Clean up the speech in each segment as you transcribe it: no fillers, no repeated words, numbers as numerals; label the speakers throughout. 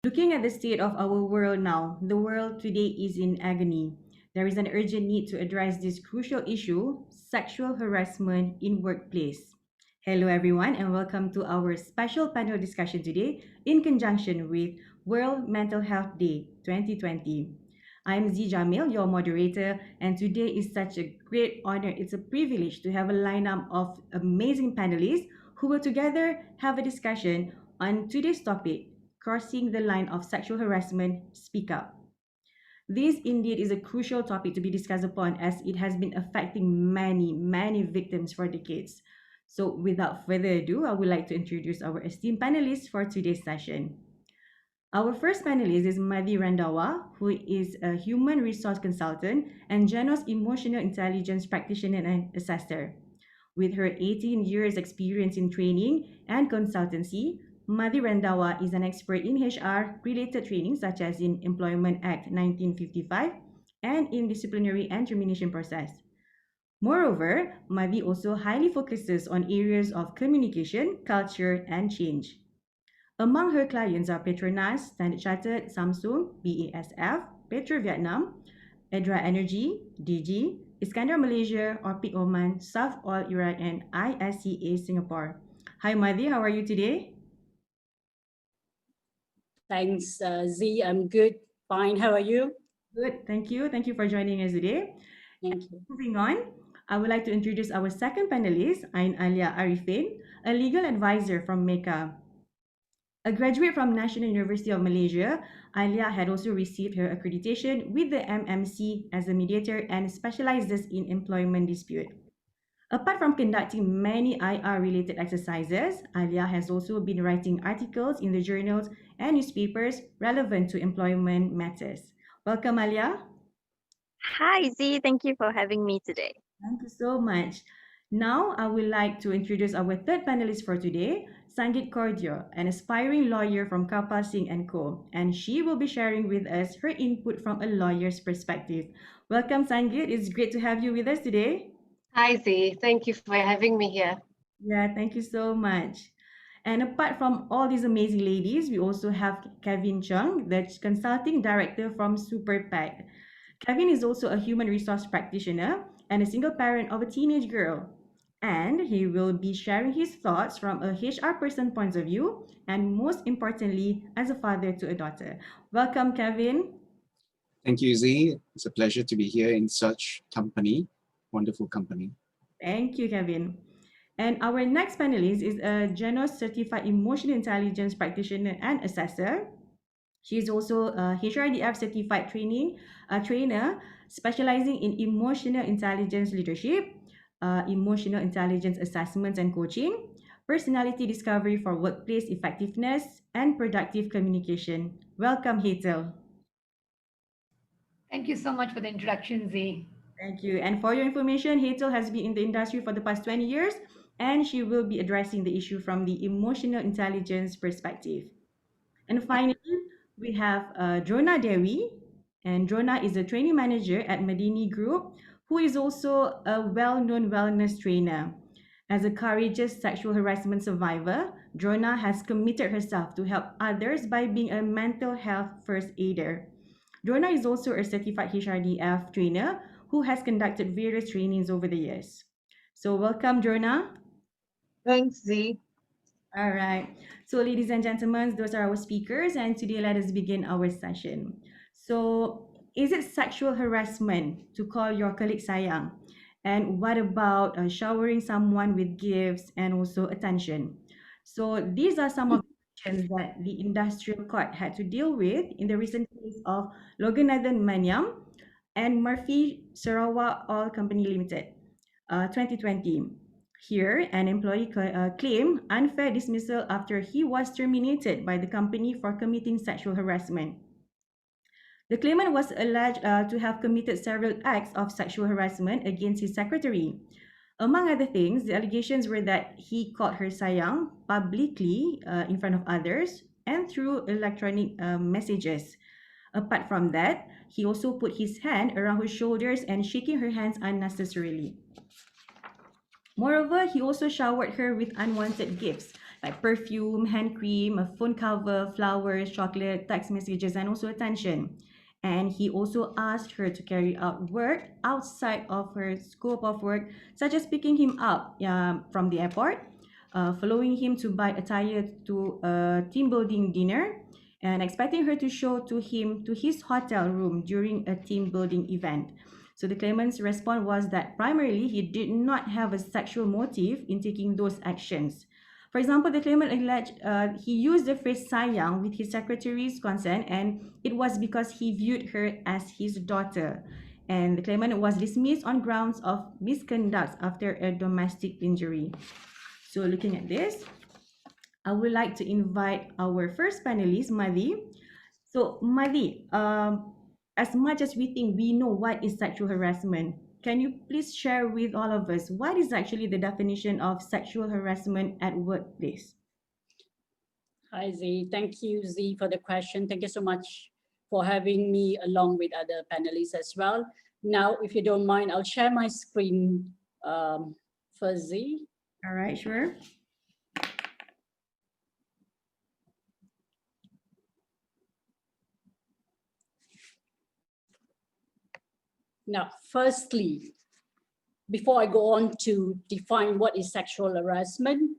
Speaker 1: Looking at the state of our world now, the world today is in agony. There is an urgent need to address this crucial issue, sexual harassment in workplace. Hello everyone and welcome to our special panel discussion today in conjunction with World Mental Health Day 2020. I'm Jamil, your moderator, and today is such a great honor. It's a privilege to have a lineup of amazing panelists who will together have a discussion on today's topic, crossing the line of sexual harassment, speak up. This indeed is a crucial topic to be discussed upon as it has been affecting many victims for decades. So, without further ado, I would like to introduce our esteemed panelists for today's session. Our first panelist is Madhi Randawa, who is a human resource consultant and Genos emotional intelligence practitioner and assessor. With her 18 years experience in training and consultancy, Madhi Randawa is an expert in HR related training such as in Employment Act 1955 and in disciplinary and termination process. Moreover, Madhi also highly focuses on areas of communication, culture, and change. Among her clients are Petronas, Standard Chartered, Samsung, BASF, Petro Vietnam, Edra Energy, DG, Iskandar Malaysia, Orpik Oman, South Oil Iran, and ISCA Singapore. Hi Madhi, how are you today?
Speaker 2: Thanks, Z. I'm good. Fine. How are you?
Speaker 1: Good, thank you. Thank you for joining us today.
Speaker 2: Thank you.
Speaker 1: Moving on, I would like to introduce our second panelist, Ain Alia Arifin, a legal advisor from Mecca. A graduate from National University of Malaysia, Alia had also received her accreditation with the MMC as a mediator and specializes in employment dispute. Apart from conducting many IR-related exercises, Alia has also been writing articles in the journals and newspapers relevant to employment matters. Welcome, Alia.
Speaker 3: Hi, Z. Thank you for having me today.
Speaker 1: Thank you so much. Now, I would like to introduce our third panelist for today, Sangeet Cordio, an aspiring lawyer from Kappa Singh & Co. And she will be sharing with us her input from a lawyer's perspective. Welcome, Sangeet. It's great to have you with us today.
Speaker 4: Hi, Z. Thank you for having me here.
Speaker 1: Yeah, thank you so much. And apart from all these amazing ladies, we also have Kevin Chung, the consulting director from Super PAC. Kevin is also a human resource practitioner and a single parent of a teenage girl. And he will be sharing his thoughts from a HR person point of view and most importantly, as a father to a daughter. Welcome, Kevin.
Speaker 5: Thank you, Z. It's a pleasure to be here in such company, wonderful company.
Speaker 1: Thank you, Kevin. And our next panelist is a Genos Certified Emotional Intelligence Practitioner and Assessor. She is also a HRDF Certified trainer specializing in emotional intelligence leadership, emotional intelligence assessments and coaching, personality discovery for workplace effectiveness, and productive communication. Welcome, Hazel.
Speaker 4: Thank you so much for the introduction, Z.
Speaker 1: Thank you. And for your information, Hazel has been in the industry for the past 20 years, and she will be addressing the issue from the emotional intelligence perspective. And finally, we have Drona Dewi, and Drona is a training manager at Madini Group, who is also a well-known wellness trainer. As a courageous sexual harassment survivor, Drona has committed herself to help others by being a mental health first aider. Drona is also a certified HRDF trainer who has conducted various trainings over the years. So welcome, Drona.
Speaker 4: Thanks, Z.
Speaker 1: All right. So, ladies and gentlemen, those are our speakers, and today let us begin our session. So, is it sexual harassment to call your colleague sayang? And what about showering someone with gifts and also attention? So, these are some of the questions that the industrial court had to deal with in the recent case of Loganathan Manyam and Murphy Sarawak Oil Company Limited, 2020. Here, an employee claimed unfair dismissal after he was terminated by the company for committing sexual harassment. The claimant was alleged to have committed several acts of sexual harassment against his secretary. Among other things, the allegations were that he called her sayang publicly in front of others and through electronic messages. Apart from that, he also put his hand around her shoulders and shaking her hands unnecessarily. Moreover, he also showered her with unwanted gifts, like perfume, hand cream, a phone cover, flowers, chocolate, text messages, and also attention. And he also asked her to carry out work outside of her scope of work, such as picking him up from the airport, following him to buy attire to a team building dinner, and expecting her to show to him to his hotel room during a team building event. So the claimant's response was that primarily he did not have a sexual motive in taking those actions. For example, the claimant alleged he used the phrase sayang with his secretary's consent, and it was because he viewed her as his daughter. And the claimant was dismissed on grounds of misconduct after a domestic injury. So looking at this, I would like to invite our first panelist, Madhi. So Madhi, as much as we think we know what is sexual harassment, can you please share with all of us what is actually the definition of sexual harassment at workplace?
Speaker 2: Hi, Z. Thank you, Z, for the question. Thank you so much for having me along with other panelists as well. Now, if you don't mind, I'll share my screen for Z.
Speaker 1: All right, sure.
Speaker 2: Now, firstly, before I go on to define what is sexual harassment,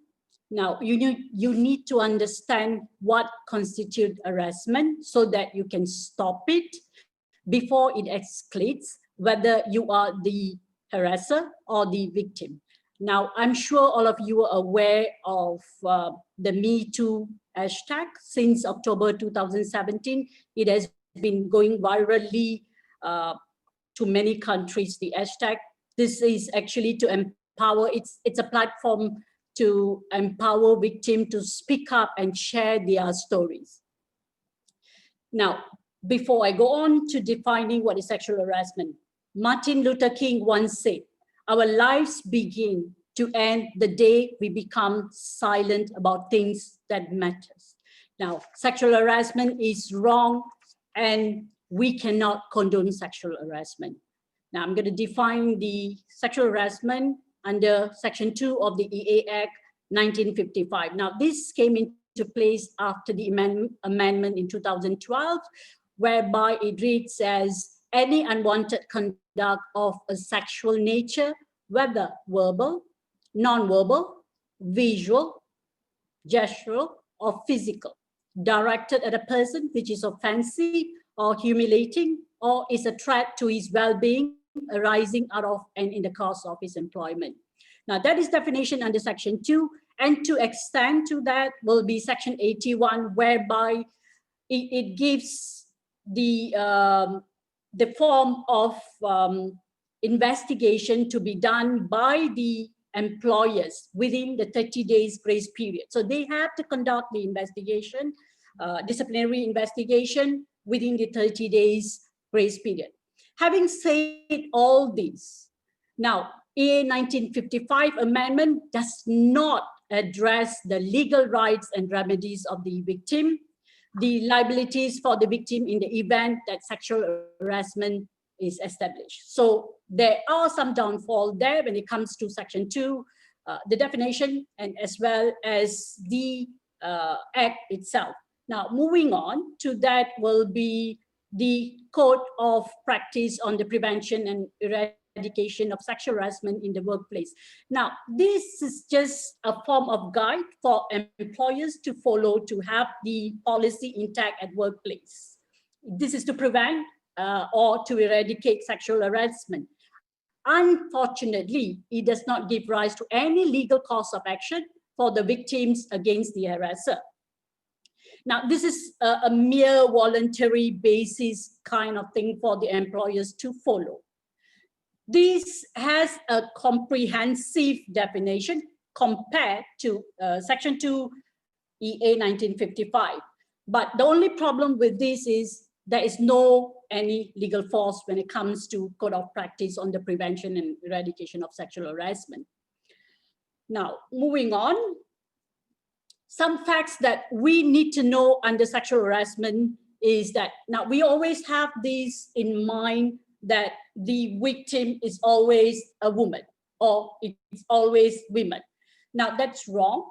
Speaker 2: now you need to understand what constitutes harassment so that you can stop it before it escalates, whether you are the harasser or the victim. Now, I'm sure all of you are aware of the Me Too hashtag. Since October 2017, it has been going virally to many countries, the hashtag. This is actually to empower, it's a platform to empower victims to speak up and share their stories. Now, before I go on to defining what is sexual harassment, Martin Luther King once said, "Our lives begin to end the day we become silent about things that matters." Now, sexual harassment is wrong and we cannot condone sexual harassment. Now, I'm going to define the sexual harassment under Section 2 of the EA Act 1955. Now, this came into place after the amendment in 2012, whereby it reads as any unwanted conduct of a sexual nature, whether verbal, non-verbal, visual, gestural, or physical, directed at a person which is offensive or humiliating or is a threat to his well-being arising out of and in the course of his employment. Now, that is definition under Section 2, and to extend to that will be Section 81, whereby it gives the form of investigation to be done by the employers within the 30 days grace period. So they have to conduct the investigation, disciplinary investigation within the 30 days grace period. Having said all this, now EA 1955 amendment does not address the legal rights and remedies of the victim, the liabilities for the victim in the event that sexual harassment is established. So there are some downfall there when it comes to Section 2, the definition, and as well as the Act itself. Now, moving on to that will be the Code of Practice on the Prevention and Eradication of Sexual Harassment in the Workplace. Now, this is just a form of guide for employers to follow to have the policy intact at workplace. This is to prevent or to eradicate sexual harassment. Unfortunately, it does not give rise to any legal cause of action for the victims against the harasser. Now, this is a mere voluntary basis kind of thing for the employers to follow. This has a comprehensive definition compared to Section 2 EA 1955. But the only problem with this is there is no any legal force when it comes to Code of Practice on the Prevention and Eradication of Sexual Harassment. Now, moving on, some facts that we need to know under sexual harassment is that, now we always have this in mind that the victim is always a woman or it's always women. Now that's wrong.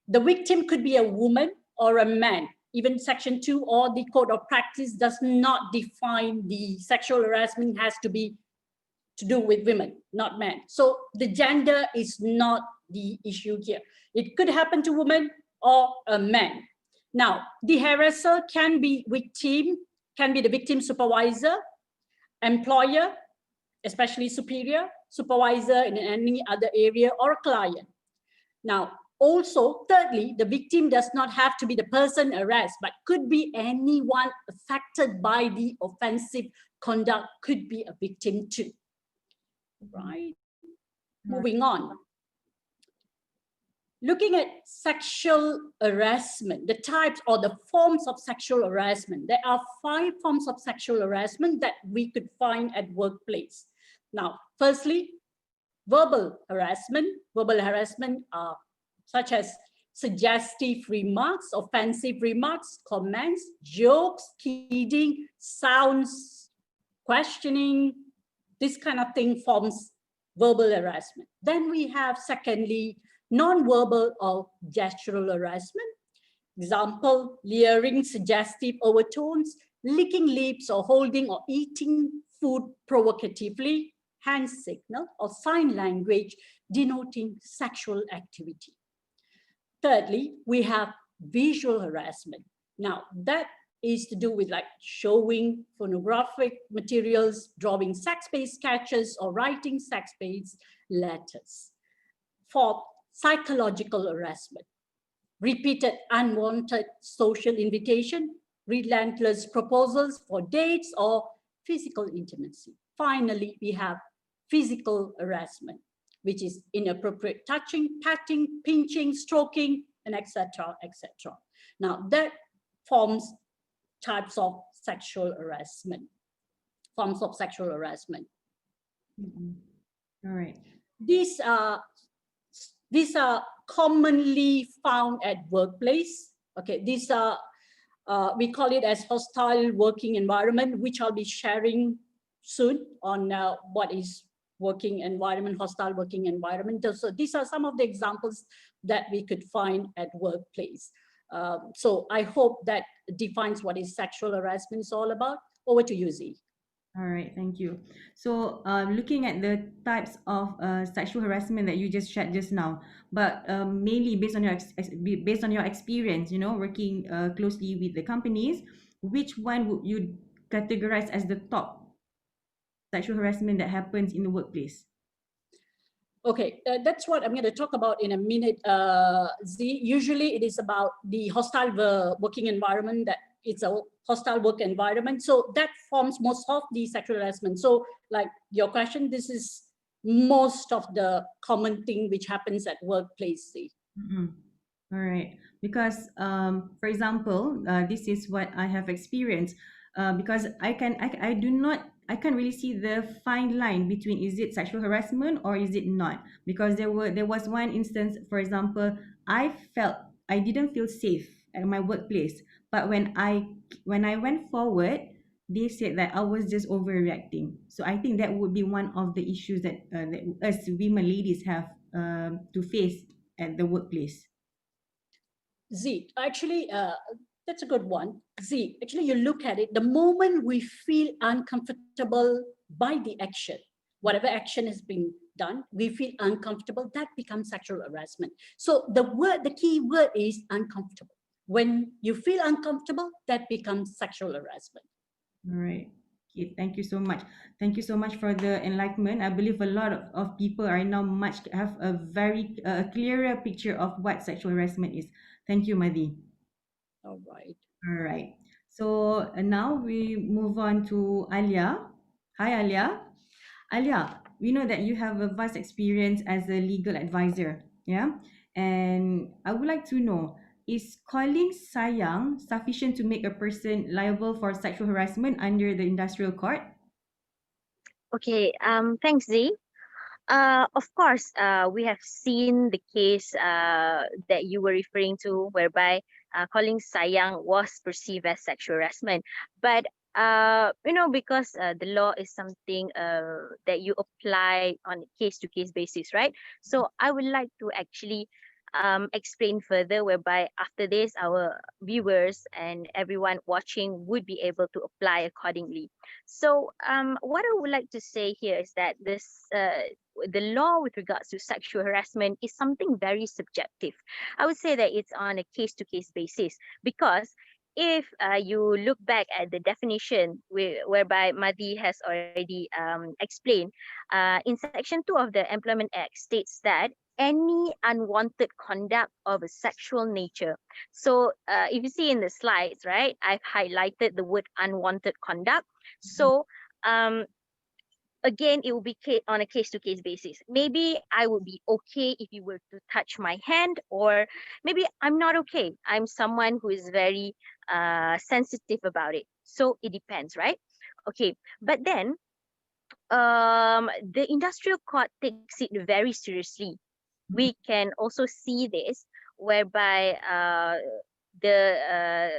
Speaker 2: The victim could be a woman or a man. Even Section 2 or the Code of Practice does not define the sexual harassment has to be to do with women, not men. So the gender is not the issue here. It could happen to women or a man. Now, the harasser can be victim, can be the victim supervisor, employer, especially superior, supervisor in any other area, or a client. Now, also, thirdly, the victim does not have to be the person harassed, but could be anyone affected by the offensive conduct, could be a victim too. Right? Moving on. Looking at sexual harassment, the types or the forms of sexual harassment. There are 5 forms of sexual harassment that we could find at workplace. Now, firstly, verbal harassment. Verbal harassment are such as suggestive remarks, offensive remarks, comments, jokes, kidding, sounds, questioning, this kind of thing forms verbal harassment. Then we have, secondly, non-verbal or gestural harassment. Example, leering, suggestive overtones, licking lips or holding or eating food provocatively, hand signal or sign language denoting sexual activity. Thirdly, we have visual harassment. Now, that is to do with like showing pornographic materials, drawing sex-based sketches, or writing sex-based letters. Fourth, psychological harassment. Repeated unwanted social invitation, relentless proposals for dates, or physical intimacy. Finally, we have physical harassment, which is inappropriate touching, patting, pinching, stroking, and etc., etc. Now, that forms types of sexual harassment, forms of sexual harassment.
Speaker 1: All right.
Speaker 2: These are commonly found at workplace. Okay, these are, we call it as hostile working environment, which I'll be sharing soon on what is working environment, hostile working environment. So these are some of the examples that we could find at workplace. So I hope that defines what is sexual harassment is all about. Over to you, Z.
Speaker 1: All right, thank you. So, looking at the types of sexual harassment that you just shared just now, but mainly based on your experience, you know, working closely with the companies, which one would you categorize as the top sexual harassment that happens in the workplace?
Speaker 2: Okay, that's what I'm going to talk about in a minute, Z. Usually it is about the hostile working environment, that it's a hostile work environment. So that forms most of the sexual harassment. So like your question, this is most of the common thing which happens at workplace, Z.
Speaker 1: All right, because for example, this is what I have experienced. Because I can't really see the fine line between is it sexual harassment or is it not, because there was one instance, for example, I didn't feel safe at my workplace, but when I went forward, they said that I was just overreacting. So I think that would be one of the issues that us women ladies have to face at the workplace.
Speaker 2: Z, actually, that's a good one. Z, actually, you look at it, the moment we feel uncomfortable by the action, whatever action has been done, we feel uncomfortable, that becomes sexual harassment. So the key word is uncomfortable. When you feel uncomfortable, that becomes sexual harassment.
Speaker 1: All right. Okay, thank you so much. Thank you so much for the enlightenment. I believe a lot of people are now have a very clearer picture of what sexual harassment is. Thank you, Madhi.
Speaker 2: All right.
Speaker 1: All right. So now we move on to Alia. Hi, Alia. Alia, we know that you have a vast experience as a legal advisor. Yeah. And I would like to know, is calling sayang sufficient to make a person liable for sexual harassment under the industrial court?
Speaker 3: Okay, thanks, Z. Of course, we have seen the case that you were referring to, whereby calling sayang was perceived as sexual harassment. But because the law is something that you apply on a case-to-case basis, right? So I would like to actually explain further, whereby after this, our viewers and everyone watching would be able to apply accordingly. So what I would like to say here is that the law with regards to sexual harassment is something very subjective. I would say that it's on a case-to-case basis, because if you look back at the definition whereby Madhi has already explained, in Section 2 of the Employment Act states that any unwanted conduct of a sexual nature. So if you see in the slides, right, I've highlighted the word unwanted conduct. So um, again, it will be on a case-to-case basis. Maybe I would be okay if you were to touch my hand, or maybe I'm not okay. I'm someone who is very sensitive about it. So it depends, right? Okay, but then the industrial court takes it very seriously. We can also see this whereby the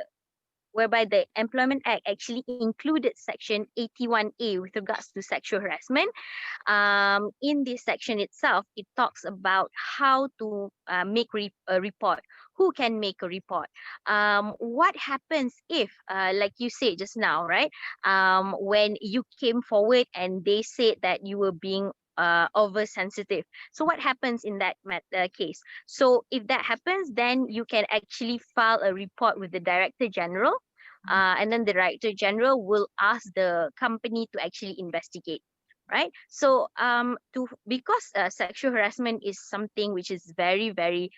Speaker 3: the Employment Act actually included Section 81A with regards to sexual harassment. In this section itself, it talks about how to make a report, who can make a report, what happens if, like you said just now, right? When you came forward and they said that you were being oversensitive. So what happens in that case? So if that happens, then you can actually file a report with the Director General, and then the Director General will ask the company to actually investigate. Right. So because sexual harassment is something which is very, very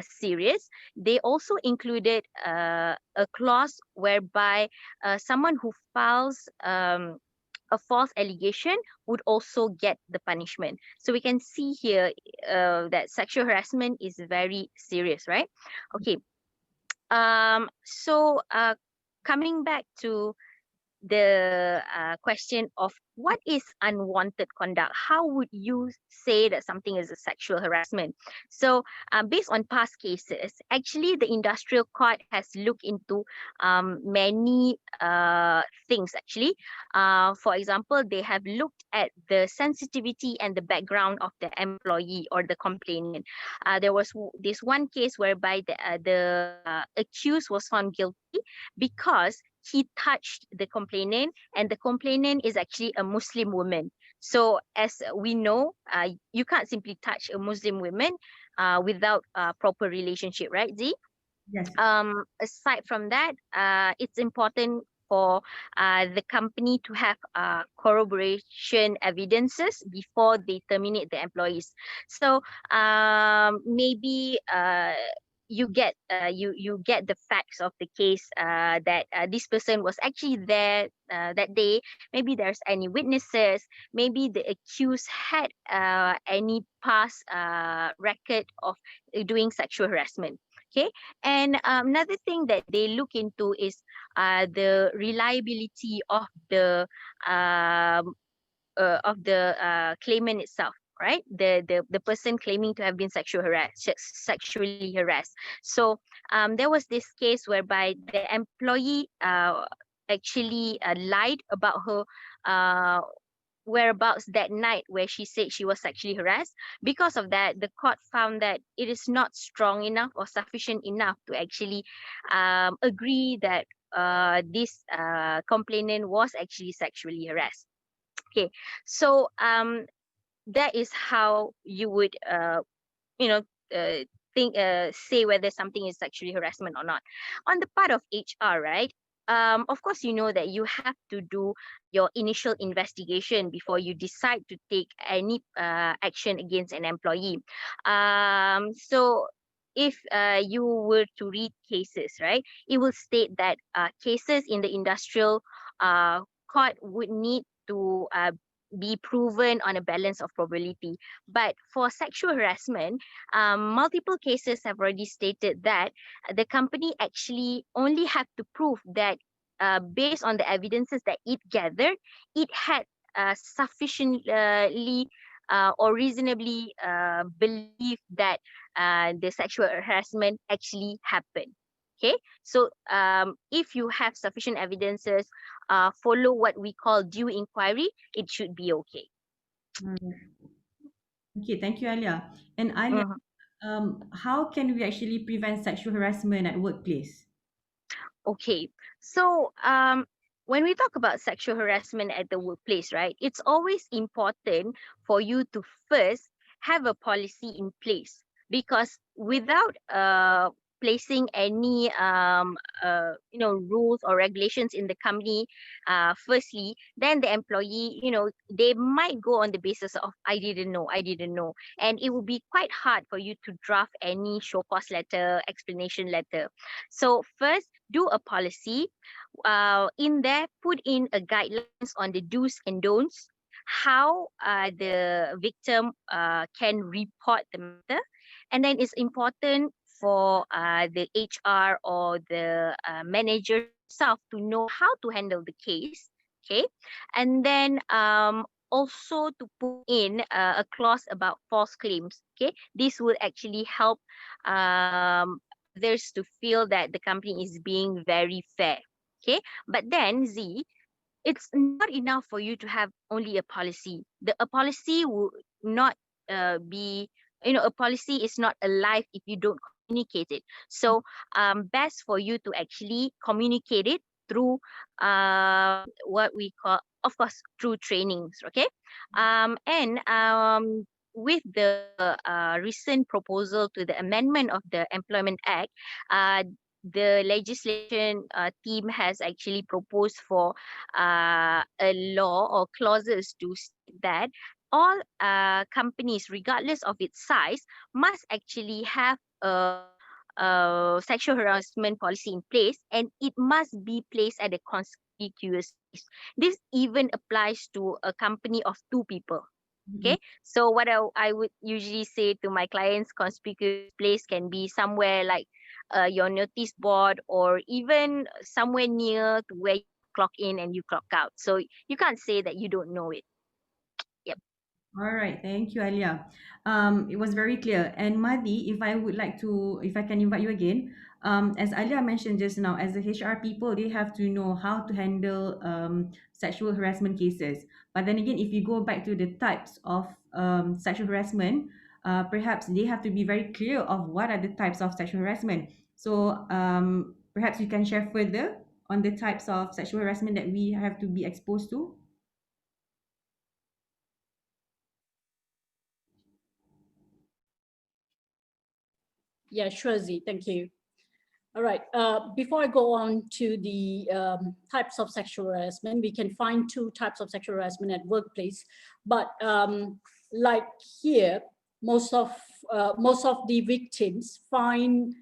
Speaker 3: serious, they also included a clause whereby someone who files a false allegation would also get the punishment. So we can see here that sexual harassment is very serious, right? Okay. So coming back to the question of what is unwanted conduct, how would you say that something is a sexual harassment? So based on past cases, actually the industrial court has looked into many things actually. For example, they have looked at the sensitivity and the background of the employee or the complainant. There was this one case whereby the accused was found guilty because he touched the complainant, and the complainant is actually a Muslim woman. So as we know, you can't simply touch a Muslim woman without a proper relationship, right, Z?
Speaker 1: Yes.
Speaker 3: Aside from that, it's important for the company to have corroboration evidences before they terminate the employees. So maybe you get you get the facts of the case that this person was actually there that day. Maybe there's any witnesses. Maybe the accused had any past record of doing sexual harassment. Okay, and another thing that they look into is the reliability of the claimant itself, right? The person claiming to have been sexually harassed. So there was this case whereby the employee actually lied about her whereabouts that night where she said she was sexually harassed. Because of that, the court found that it is not strong enough or sufficient enough to actually agree that this complainant was actually sexually harassed. Okay, so that is how you would you know think say whether something is sexually harassment or not. On the part of HR, right? Of course, you know that you have to do your initial investigation before you decide to take any action against an employee. So if you were to read cases, right, it will state that cases in the industrial court would need to be proven on a balance of probability. But for sexual harassment, multiple cases have already stated that the company actually only have to prove that based on the evidences that it gathered, it had sufficiently or reasonably believe that the sexual harassment actually happened. Okay, so if you have sufficient evidences, follow what we call due inquiry, it should be okay.
Speaker 1: Okay, thank you, Alia. And Alia,
Speaker 3: Mhm.
Speaker 1: how can we actually prevent sexual harassment at workplace?
Speaker 3: Okay, so when we talk about sexual harassment at the workplace, right, it's always important for you to first have a policy in place, because without placing any rules or regulations in the company, firstly, then the employee, they might go on the basis of I didn't know, and it will be quite hard for you to draft any show cause letter, explanation letter. So first, do a policy. In there, put in a guidelines on the do's and don'ts, how the victim can report the matter, and then it's important for the HR or the manager himself to know how to handle the case. Okay, and then also to put in a clause about false claims. Okay, this will actually help others to feel that the company is being very fair. Okay, but then Z, it's not enough for you to have only a policy. A policy will not be, a policy is not alive if you don't communicate it. So best for you to actually communicate it through what we call, of course, through trainings. Okay, and with the recent proposal to the amendment of the Employment Act, the legislation team has actually proposed for a law or clauses to state that all companies, regardless of its size, must actually have a sexual harassment policy in place, and it must be placed at a conspicuous place. This even applies to a company of 2 people.
Speaker 1: Mhm.
Speaker 3: Okay, so what I would usually say to my clients, conspicuous place can be somewhere like your notice board, or even somewhere near to where you clock in and you clock out. So you can't say that you don't know it. Yep.
Speaker 1: All right, thank you, Alia. It was very clear. And Madi, if I can invite you again, as Alia mentioned just now, as the HR people, they have to know how to handle sexual harassment cases. But then again, if you go back to the types of sexual harassment, perhaps they have to be very clear of what are the types of sexual harassment. So perhaps you can share further on the types of sexual harassment that we have to be exposed to.
Speaker 2: Yeah, sure, Z. Thank you. All right. Before I go on to the types of sexual harassment, we can find 2 types of sexual harassment at workplace. But like here, most of the victims find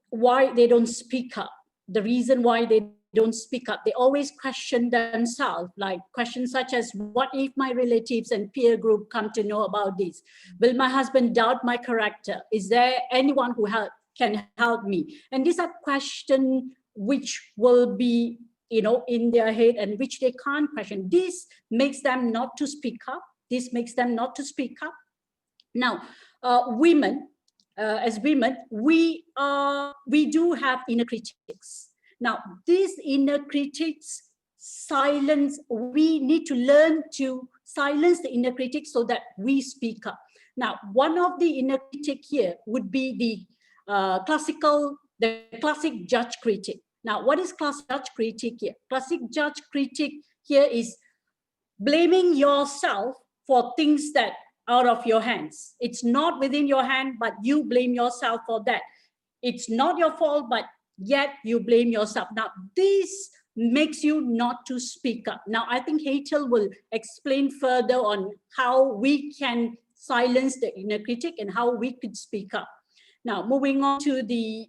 Speaker 2: why they don't speak up. The reason why they don't speak up, they always question themselves, like questions such as, what if my relatives and peer group come to know about this? Will my husband doubt my character? Is there anyone who can help me? And these are questions which will be, in their head, and which they can't question. This makes them not to speak up. Now, women, as women, we do have inner critics. Now, these inner critics silence. We need to learn to silence the inner critics so that we speak up. Now, one of the inner critic here would be the classic judge critic. Now, what is classic judge critic here? Classic judge critic here is blaming yourself for things that out of your hands. It's not within your hand, but you blame yourself for that. It's not your fault, but yet you blame yourself. Now, this makes you not to speak up. Now, I think Hazel will explain further on how we can silence the inner critic and how we could speak up. Now, moving on to the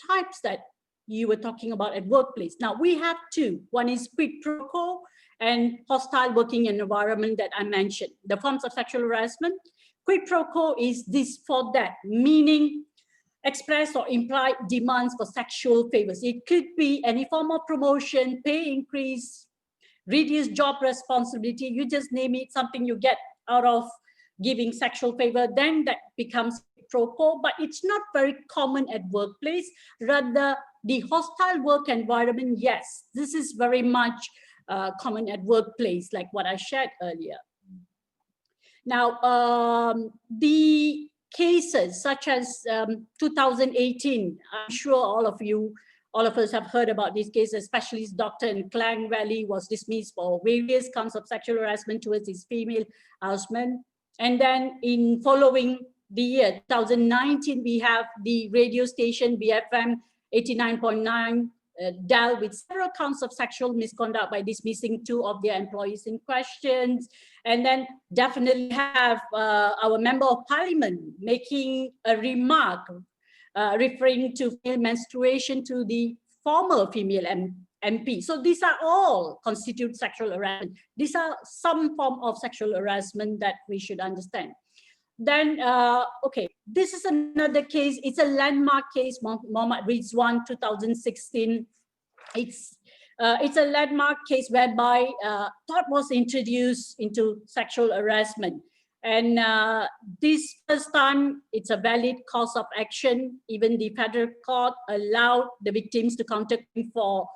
Speaker 2: types that you were talking about at workplace. Now, we have 2. One is quid pro quo and hostile working environment that I mentioned. The forms of sexual harassment. Quid pro quo is this for that, meaning express or implied demands for sexual favors. It could be any form of promotion, pay increase, reduced job responsibility, you just name it, something you get out of giving sexual favor, then that becomes pro quo, but it's not very common at workplace. Rather, the hostile work environment, yes, this is very much common at workplace, like what I shared earlier. Now, the cases such as 2018, I'm sure all of us have heard about these cases, especially Dr. in Klang Valley was dismissed for various counts of sexual harassment towards his female houseman. And then in following the year 2019, we have the radio station BFM 89.9 dealt with several counts of sexual misconduct by dismissing 2 of their employees in questions. And then definitely have our member of parliament making a remark referring to female menstruation to the former female MP. So these are all constitute sexual harassment. These are some form of sexual harassment that we should understand. Then, okay, this is another case. It's a landmark case, Mohammed Rizwan, 2016. It's a landmark case whereby thought was introduced into sexual harassment. And this first time, it's a valid cause of action. Even the federal court allowed the victims to counterclaim for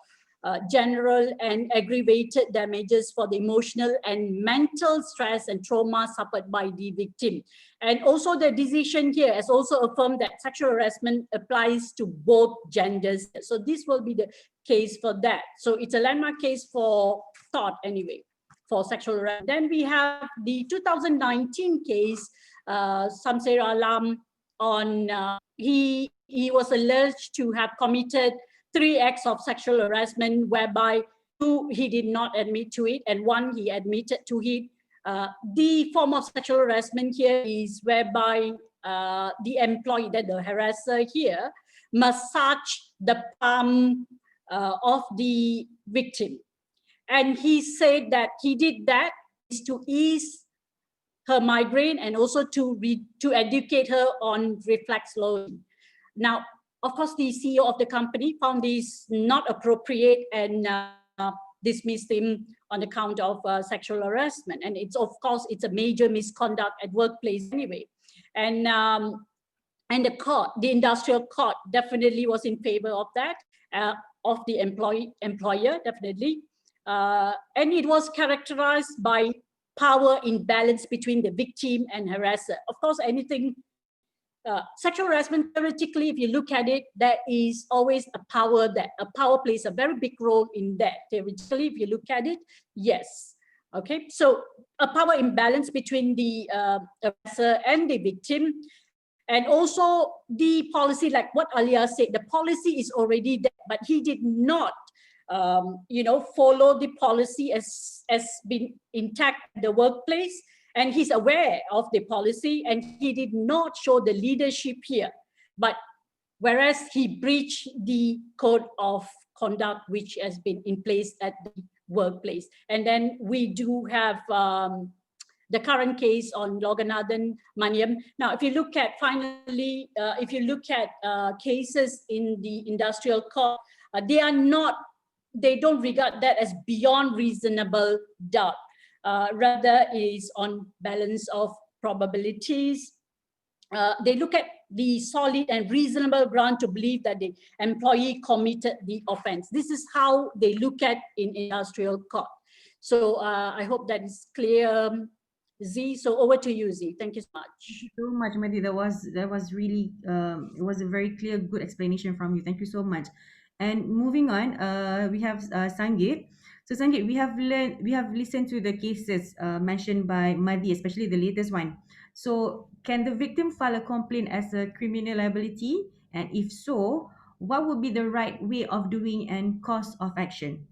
Speaker 2: general and aggravated damages for the emotional and mental stress and trauma suffered by the victim. And also the decision here has also affirmed that sexual harassment applies to both genders. So this will be the case for that. So it's a landmark case for thought anyway, for sexual harassment. Then we have the 2019 case, Samser Alam, on he was alleged to have committed 3 acts of sexual harassment, whereby 2 he did not admit to it and 1 he admitted to it. The form of sexual harassment here is whereby the employee, that the harasser here, massage the palm of the victim. And he said that he did that is to ease her migraine and also to educate her on reflex loading. Now, of course, the CEO of the company found this not appropriate and dismissed him on account of sexual harassment. And it's, of course, it's a major misconduct at workplace anyway. And the court, the industrial court, definitely was in favor of that, of the employer, definitely. And it was characterized by power imbalance between the victim and harasser. Of course, anything sexual harassment, theoretically, if you look at it, there is always a power plays a very big role in that. Theoretically, if you look at it, yes. Okay, so a power imbalance between the harasser and the victim. And also the policy, like what Alia said, the policy is already there, but he did not follow the policy as been intact in the workplace. And he's aware of the policy and he did not show the leadership here. But whereas he breached the code of conduct which has been in place at the workplace. And then we do have the current case on Loganathan Maniam. Now, if you look at finally, if you look at cases in the industrial court, they don't regard that as beyond reasonable doubt. Rather is on balance of probabilities. They look at the solid and reasonable ground to believe that the employee committed the offense. This is how they look at in industrial court. So I hope that is clear, Z. So over to you, Z. Thank you so much.
Speaker 1: Thank you so much, Madi. That was really it was a very clear, good explanation from you. Thank you so much. And moving on, we have Sangeet. So Sangeet, we have listened to the cases mentioned by Madi, especially the latest one. So can the victim file a complaint as a criminal liability? And if so, what would be the right way of doing and course of action?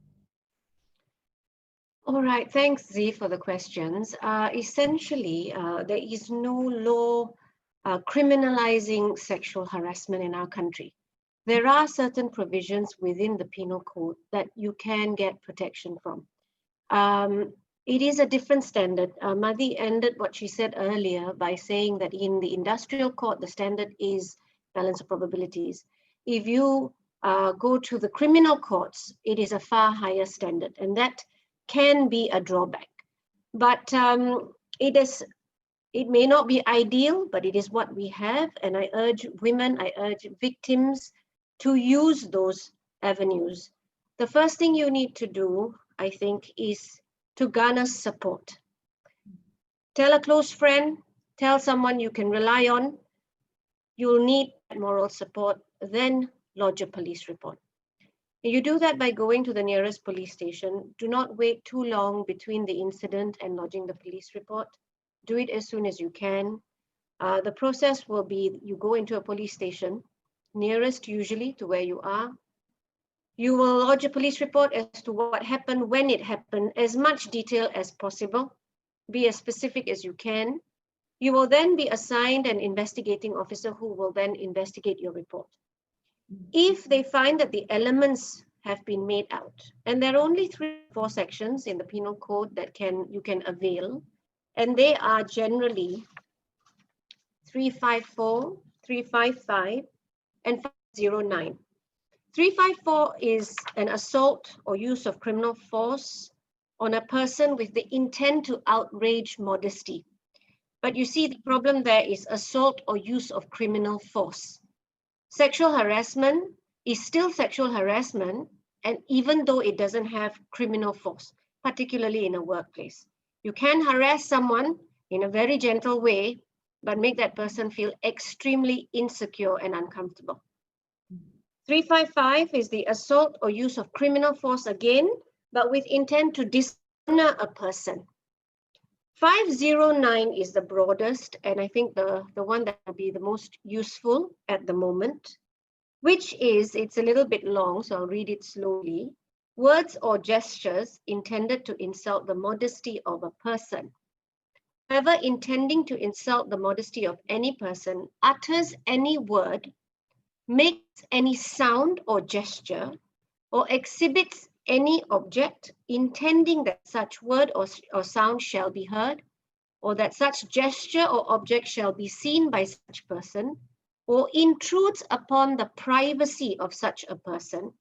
Speaker 4: All right, thanks Z for the questions. Essentially, there is no law criminalizing sexual harassment in our country. There are certain provisions within the penal code that you can get protection from. It is a different standard. Madhi ended what she said earlier by saying that in the industrial court, the standard is balance of probabilities. If you go to the criminal courts, it is a far higher standard, and that can be a drawback. But it may not be ideal, but it is what we have. And I urge women, I urge victims to use those avenues. The first thing you need to do, I think, is to garner support. Tell a close friend, tell someone you can rely on, you'll need moral support, then lodge a police report. You do that by going to the nearest police station. Do not wait too long between the incident and lodging the police report. Do it as soon as you can. The process will be you go into a police station, nearest usually to where you are. You will lodge a police report as to what happened, when it happened, as much detail as possible. Be as specific as you can. You will then be assigned an investigating officer who will then investigate your report. If they find that the elements have been made out, and there are only 3 or 4 sections in the penal code that you can avail, and they are generally 354, 355, and 509. 354 is an assault or use of criminal force on a person with the intent to outrage modesty. But you see, the problem there is assault or use of criminal force. Sexual harassment is still sexual harassment, and even though it doesn't have criminal force, particularly in a workplace. You can harass someone in a very gentle way, but make that person feel extremely insecure and uncomfortable. 355 is the assault or use of criminal force again, but with intent to dishonor a person. 509 is the broadest, and I think the one that will be the most useful at the moment, which is, it's a little bit long, so I'll read it slowly. Words or gestures intended to insult the modesty of a person. Whoever intending to insult the modesty of any person utters any word, makes any sound or gesture, or exhibits any object intending that such word or sound shall be heard, or that such gesture or object shall be seen by such person, or intrudes upon the privacy of such a person,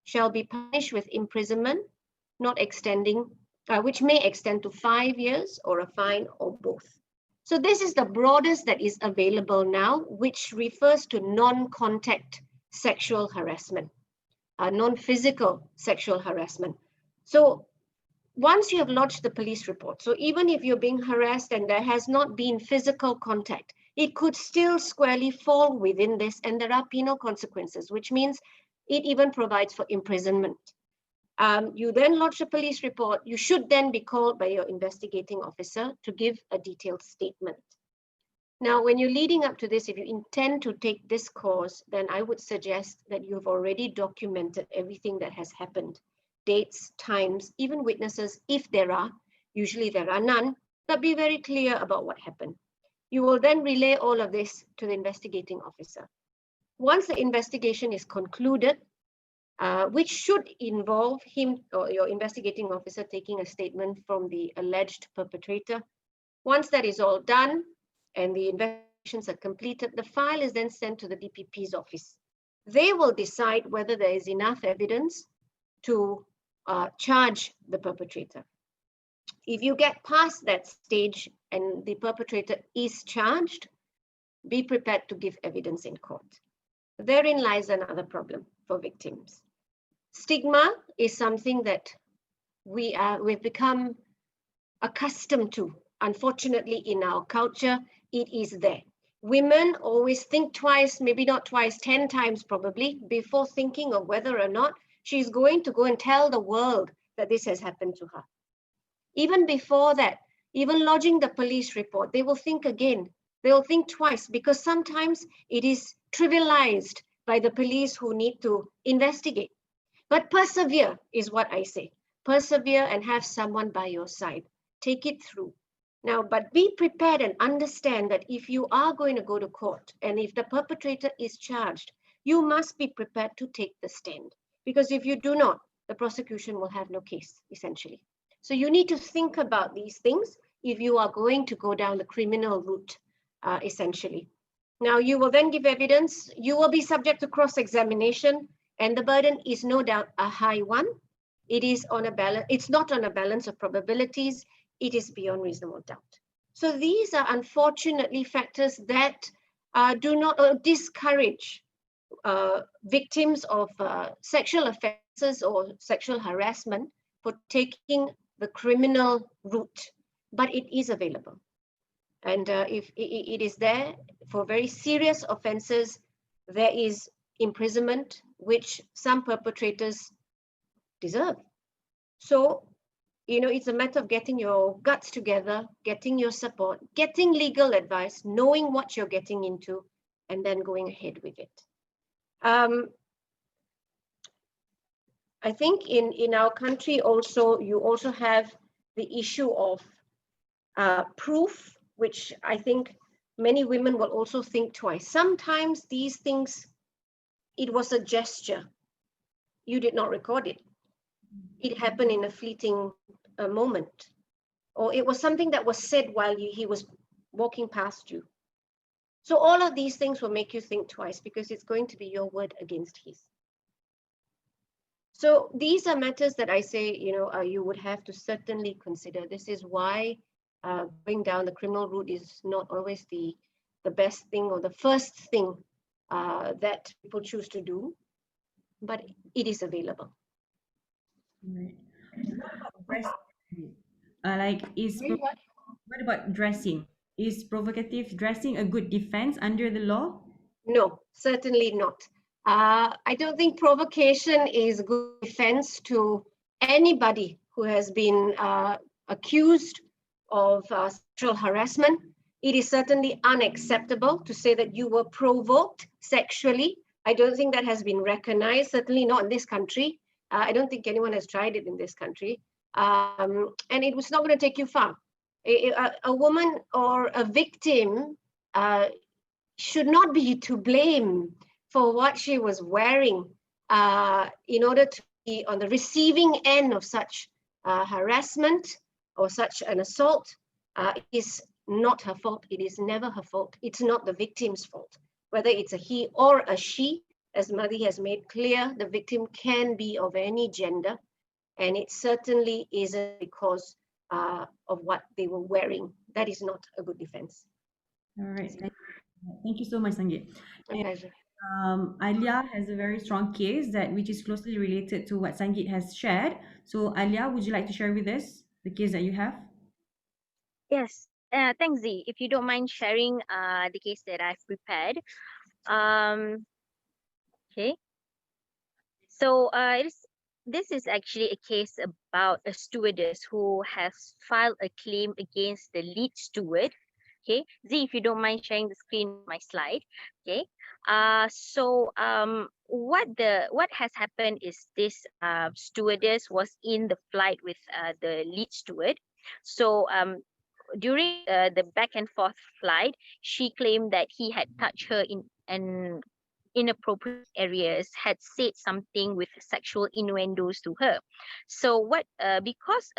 Speaker 4: shall be punished with imprisonment, not extending, which may extend to 5 years or a fine or both. So this is the broadest that is available now, which refers to non-contact sexual harassment, non-physical sexual harassment. So once you have lodged the police report, so even if you're being harassed and there has not been physical contact, it could still squarely fall within this, and there are penal consequences, which means it even provides for imprisonment. You then lodge a police report. You should then be called by your investigating officer to give a detailed statement. Now, when you're leading up to this, if you intend to take this course, then I would suggest that you've already documented everything that has happened. Dates, times, even witnesses, if there are. Usually there are none, but be very clear about what happened. You will then relay all of this to the investigating officer. Once the investigation is concluded, which should involve him or your investigating officer taking a statement from the alleged perpetrator. Once that is all done and the investigations are completed, the file is then sent to the DPP's office. They will decide whether there is enough evidence to charge the perpetrator. If you get past that stage and the perpetrator is charged, be prepared to give evidence in court. Therein lies another problem for victims. Stigma is something that we've become accustomed to. Unfortunately, in our culture, it is there. Women always think twice, maybe not twice, 10 times probably, before thinking of whether or not she's going to go and tell the world that this has happened to her. Even before that, even lodging the police report, they will think again. They will think twice, because sometimes it is trivialized by the police who need to investigate. But persevere is what I say. Persevere and have someone by your side. Take it through. Now, but be prepared and understand that if you are going to go to court and if the perpetrator is charged, you must be prepared to take the stand. Because if you do not, the prosecution will have no case, essentially. So you need to think about these things if you are going to go down the criminal route, essentially. Now, you will then give evidence. You will be subject to cross-examination, and the burden is no doubt a high one. It is on a balance. It's not on a balance of probabilities. It is beyond reasonable doubt. So these are unfortunately factors that do not discourage victims of sexual offenses or sexual harassment for taking the criminal route, but it is available. And if it is there for very serious offenses, there is imprisonment, which some perpetrators deserve. So, it's a matter of getting your guts together, getting your support, getting legal advice, knowing what you're getting into, and then going ahead with it. I think in our country also, you also have the issue of proof, which I think many women will also think twice. Sometimes these things, it was a gesture. You did not record it. It happened in a fleeting moment. Or it was something that was said while he was walking past you. So all of these things will make you think twice because it's going to be your word against his. So these are matters that I say, you would have to certainly consider. This is why going down the criminal route is not always the best thing or the first thing that people choose to do, but it is available.
Speaker 1: Right. What about dressing? Is provocative dressing a good defense under the law?
Speaker 4: No, certainly not. I don't think provocation is a good defense to anybody who has been accused of sexual harassment. It is certainly unacceptable to say that you were provoked sexually. I don't think that has been recognized, certainly not in this country. I don't think anyone has tried it in this country. And it was not going to take you far. A woman or a victim should not be to blame for what she was wearing in order to be on the receiving end of such harassment or such an assault. Is not her fault. It is never her fault. It's not the victim's fault. Whether it's a he or a she, as Madhi has made clear, the victim can be of any gender, and it certainly isn't because of what they were wearing. That is not a good defense.
Speaker 1: All right. Thank you so much, Sangeet.
Speaker 4: My pleasure.
Speaker 1: Alia has a very strong case which is closely related to what Sangeet has shared. So Alia, would you like to share with us the case that you have?
Speaker 3: Yes. Thanks, Z. If you don't mind sharing the case that I've prepared. Okay. So this is actually a case about a stewardess who has filed a claim against the lead steward. Okay, Z, if you don't mind sharing the screen of my slide. Okay. What has happened is this stewardess was in the flight with the lead steward. So during the back and forth flight, she claimed that he had touched her in an inappropriate areas, had said something with sexual innuendos to her. So because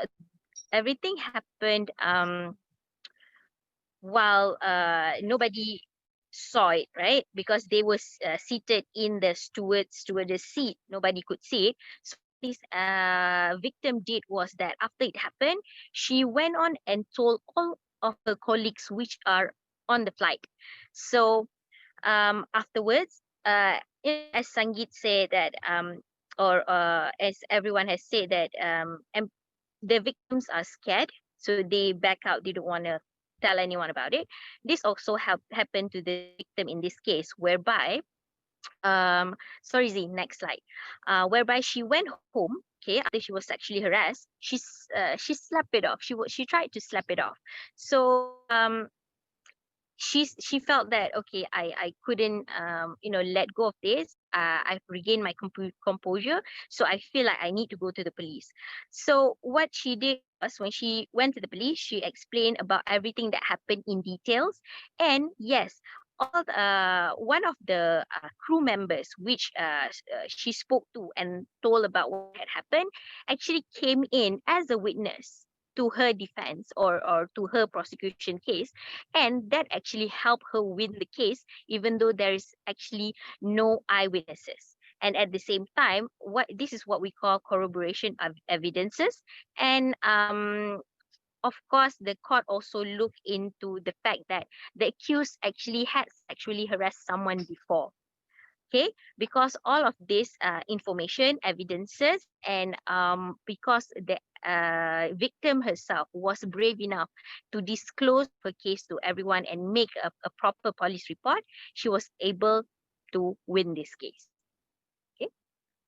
Speaker 3: everything happened while nobody saw it, right? Because they were seated in the stewardess seat, nobody could see it. So this victim did was that after it happened, she went on and told all of her colleagues which are on the flight. So afterwards, as Sangeet said that, or as everyone has said that, the victims are scared, so they back out. They don't want to tell anyone about it. This also happened to the victim in this case, whereby, sorry Z, next slide. Whereby she went home. Okay, after she was sexually harassed, she slapped it off. She tried to slap it off. So she felt that, okay, I couldn't let go of this. I've regained my composure, so I feel like I need to go to the police. So what she did was, when she went to the police, she explained about everything that happened in details. And yes, one of the crew members which she spoke to and told about what had happened actually came in as a witness to her defense, or to her prosecution case, and that actually helped her win the case, even though there is actually no eyewitnesses. And at the same time, this is what we call corroboration of evidences. And of course, the court also looked into the fact that the accused actually had sexually harassed someone before. Okay, because all of this information, evidences, and because victim herself was brave enough to disclose her case to everyone and make a proper police report, she was able to win this case. Okay.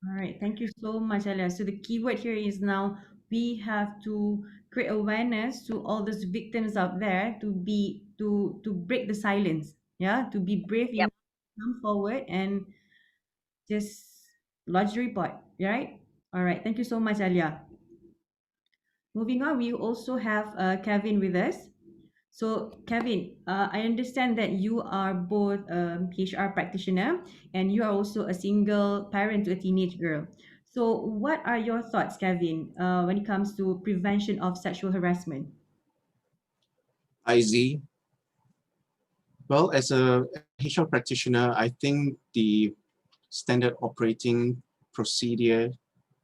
Speaker 1: All right, thank you so much, Alia. So the keyword here is now we have to create awareness to all those victims out there to be to break the silence. Yeah, to be brave
Speaker 3: Yep.
Speaker 1: enough to come forward and just lodge the report. Right? All right, thank you so much, Alia. Moving on, we also have Kevin with us. So, Kevin, I understand that you are both a HR practitioner and you are also a single parent to a teenage girl. So, what are your thoughts, Kevin, when it comes to prevention of sexual harassment?
Speaker 5: IZ. Well, as a HR practitioner, I think the standard operating procedure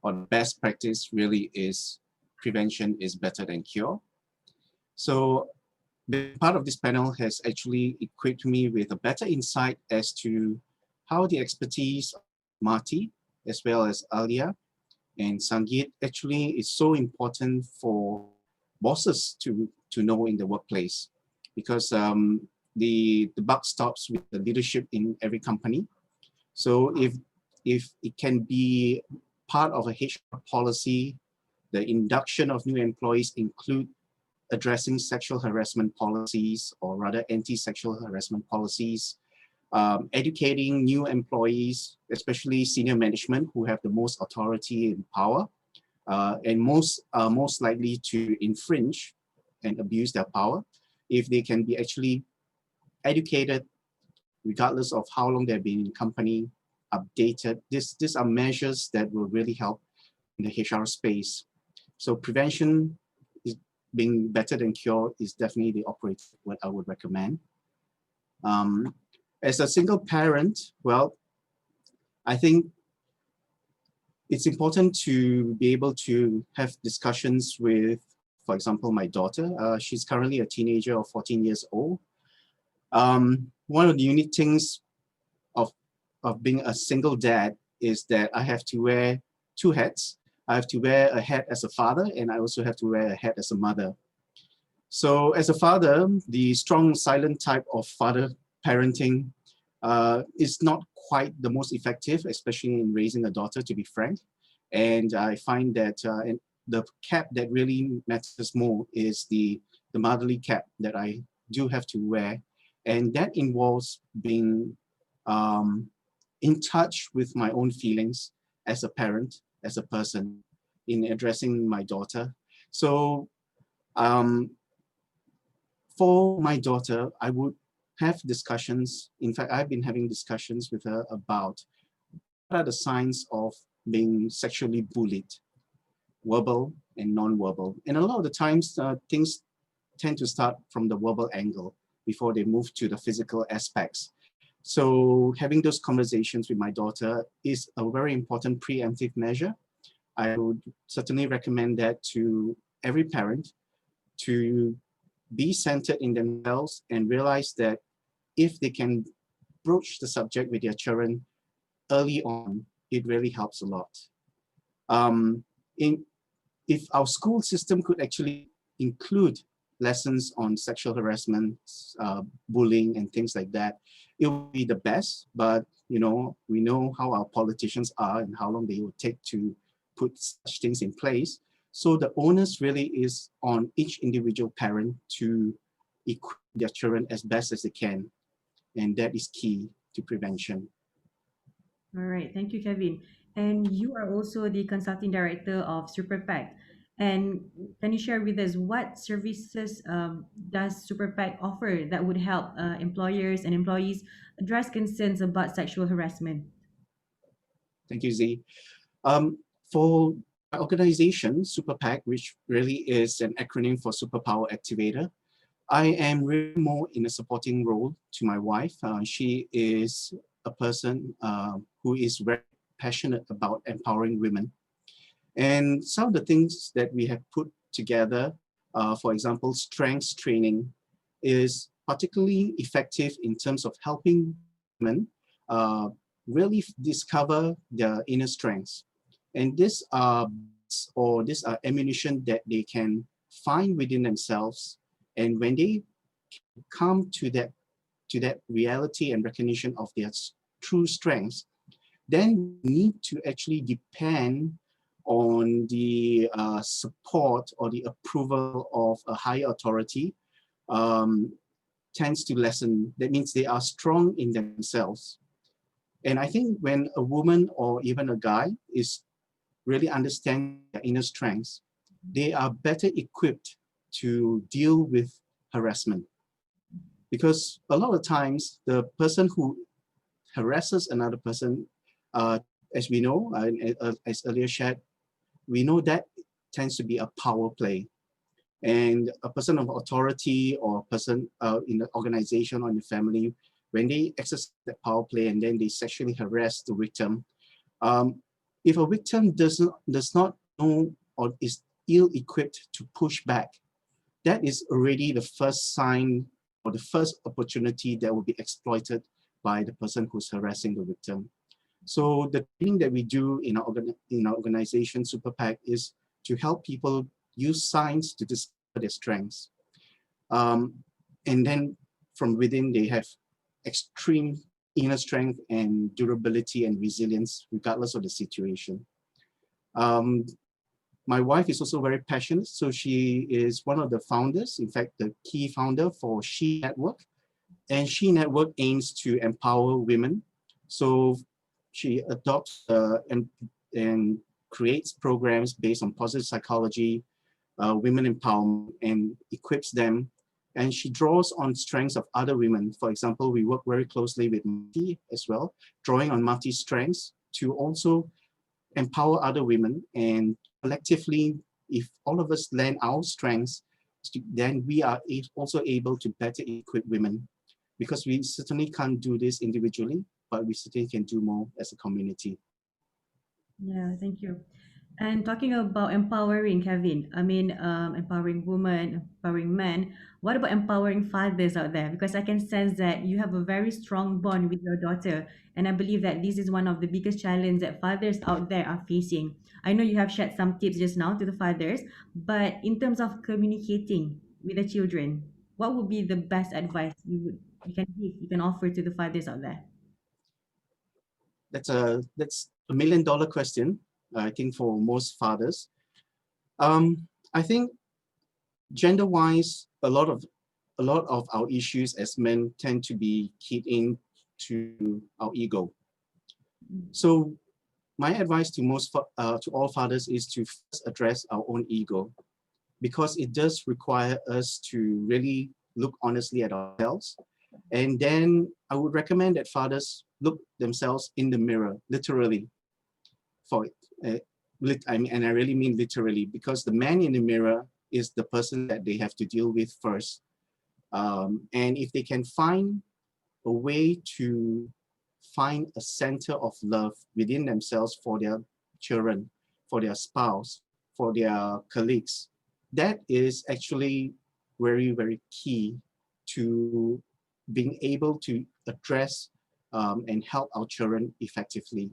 Speaker 5: or best practice really is prevention is better than cure. So being part of this panel has actually equipped me with a better insight as to how the expertise of Marty, as well as Alia and Sangeet, actually is so important for bosses to know in the workplace, because the buck stops with the leadership in every company. So if it can be part of a HR policy, the induction of new employees include addressing sexual harassment policies, or rather anti-sexual harassment policies, educating new employees, especially senior management who have the most authority and power, and most likely to infringe and abuse their power. If they can be actually educated, regardless of how long they've been in company, updated, these are measures that will really help in the HR space. So prevention is being better than cure is definitely the operative what I would recommend. As a single parent, well, I think it's important to be able to have discussions with, for example, my daughter. She's currently a teenager of 14 years old. One of the unique things of being a single dad is that I have to wear two hats. I have to wear a hat as a father, and I also have to wear a hat as a mother. So as a father, the strong silent type of father parenting is not quite the most effective, especially in raising a daughter, to be frank. And I find that the cap that really matters more is the motherly cap that I do have to wear. And that involves being in touch with my own feelings as a parent, as a person, in addressing my daughter. So for my daughter, I would have discussions. In fact, I've been having discussions with her about what are the signs of being sexually bullied, verbal and non-verbal. And a lot of the times, things tend to start from the verbal angle before they move to the physical aspects. So having those conversations with my daughter is a very important preemptive measure. I would certainly recommend that to every parent, to be centered in themselves and realize that if they can broach the subject with their children early on, it really helps a lot. If our school system could actually include lessons on sexual harassment, bullying, and things like that, it would be the best. But we know how our politicians are and how long they will take to put such things in place. So the onus really is on each individual parent to equip their children as best as they can. And that is key to prevention.
Speaker 1: All right, thank you, Kevin. And you are also the consulting director of Super PAC. And can you share with us what services does Super PAC offer that would help employers and employees address concerns about sexual harassment?
Speaker 5: Thank you, Z. For my organization, Super PAC, which really is an acronym for Superpower Activator, I am really more in a supporting role to my wife. She is a person who is very passionate about empowering women. And some of the things that we have put together, for example, strengths training, is particularly effective in terms of helping women really discover their inner strengths. And these are bullets or this ammunition that they can find within themselves. And when they come to that reality and recognition of their true strengths, then need to actually depend on the support or the approval of a higher authority tends to lessen. That means they are strong in themselves. And I think when a woman or even a guy is really understanding their inner strengths, they are better equipped to deal with harassment. Because a lot of times, the person who harasses another person, as we know, as earlier shared, we know that tends to be a power play. And a person of authority or a person in the organization or in the family, when they exercise that power play and then they sexually harass the victim, if a victim does not know or is ill-equipped to push back, that is already the first sign or the first opportunity that will be exploited by the person who's harassing the victim. So the thing that we do in our organization, Super PAC, is to help people use science to discover their strengths. And then from within, they have extreme inner strength and durability and resilience, regardless of the situation. My wife is also very passionate, so she is one of the founders, in fact, the key founder for She Network. And She Network aims to empower women. So she adopts and creates programs based on positive psychology, women empowerment, and equips them. And she draws on strengths of other women. For example, we work very closely with Marty as well, drawing on Marty's strengths to also empower other women. And collectively, if all of us lend our strengths, then we are also able to better equip women, because we certainly can't do this individually, but we certainly can do more as a community.
Speaker 1: Yeah, thank you. And talking about empowering, Kevin, I mean, empowering women, empowering men, what about empowering fathers out there? Because I can sense that you have a very strong bond with your daughter. And I believe that this is one of the biggest challenges that fathers out there are facing. I know you have shared some tips just now to the fathers, but in terms of communicating with the children, what would be the best advice you can offer to the fathers out there?
Speaker 5: That's a $1 million question, I think, for most fathers. I think gender-wise, a lot of our issues as men tend to be keyed in to our ego. So my advice to to all fathers is to first address our own ego, because it does require us to really look honestly at ourselves. And then I would recommend that fathers look themselves in the mirror, literally. And I really mean literally, because the man in the mirror is the person that they have to deal with first. And if they can find a way to find a center of love within themselves for their children, for their spouse, for their colleagues, that is actually very, very key to being able to address and help our children effectively.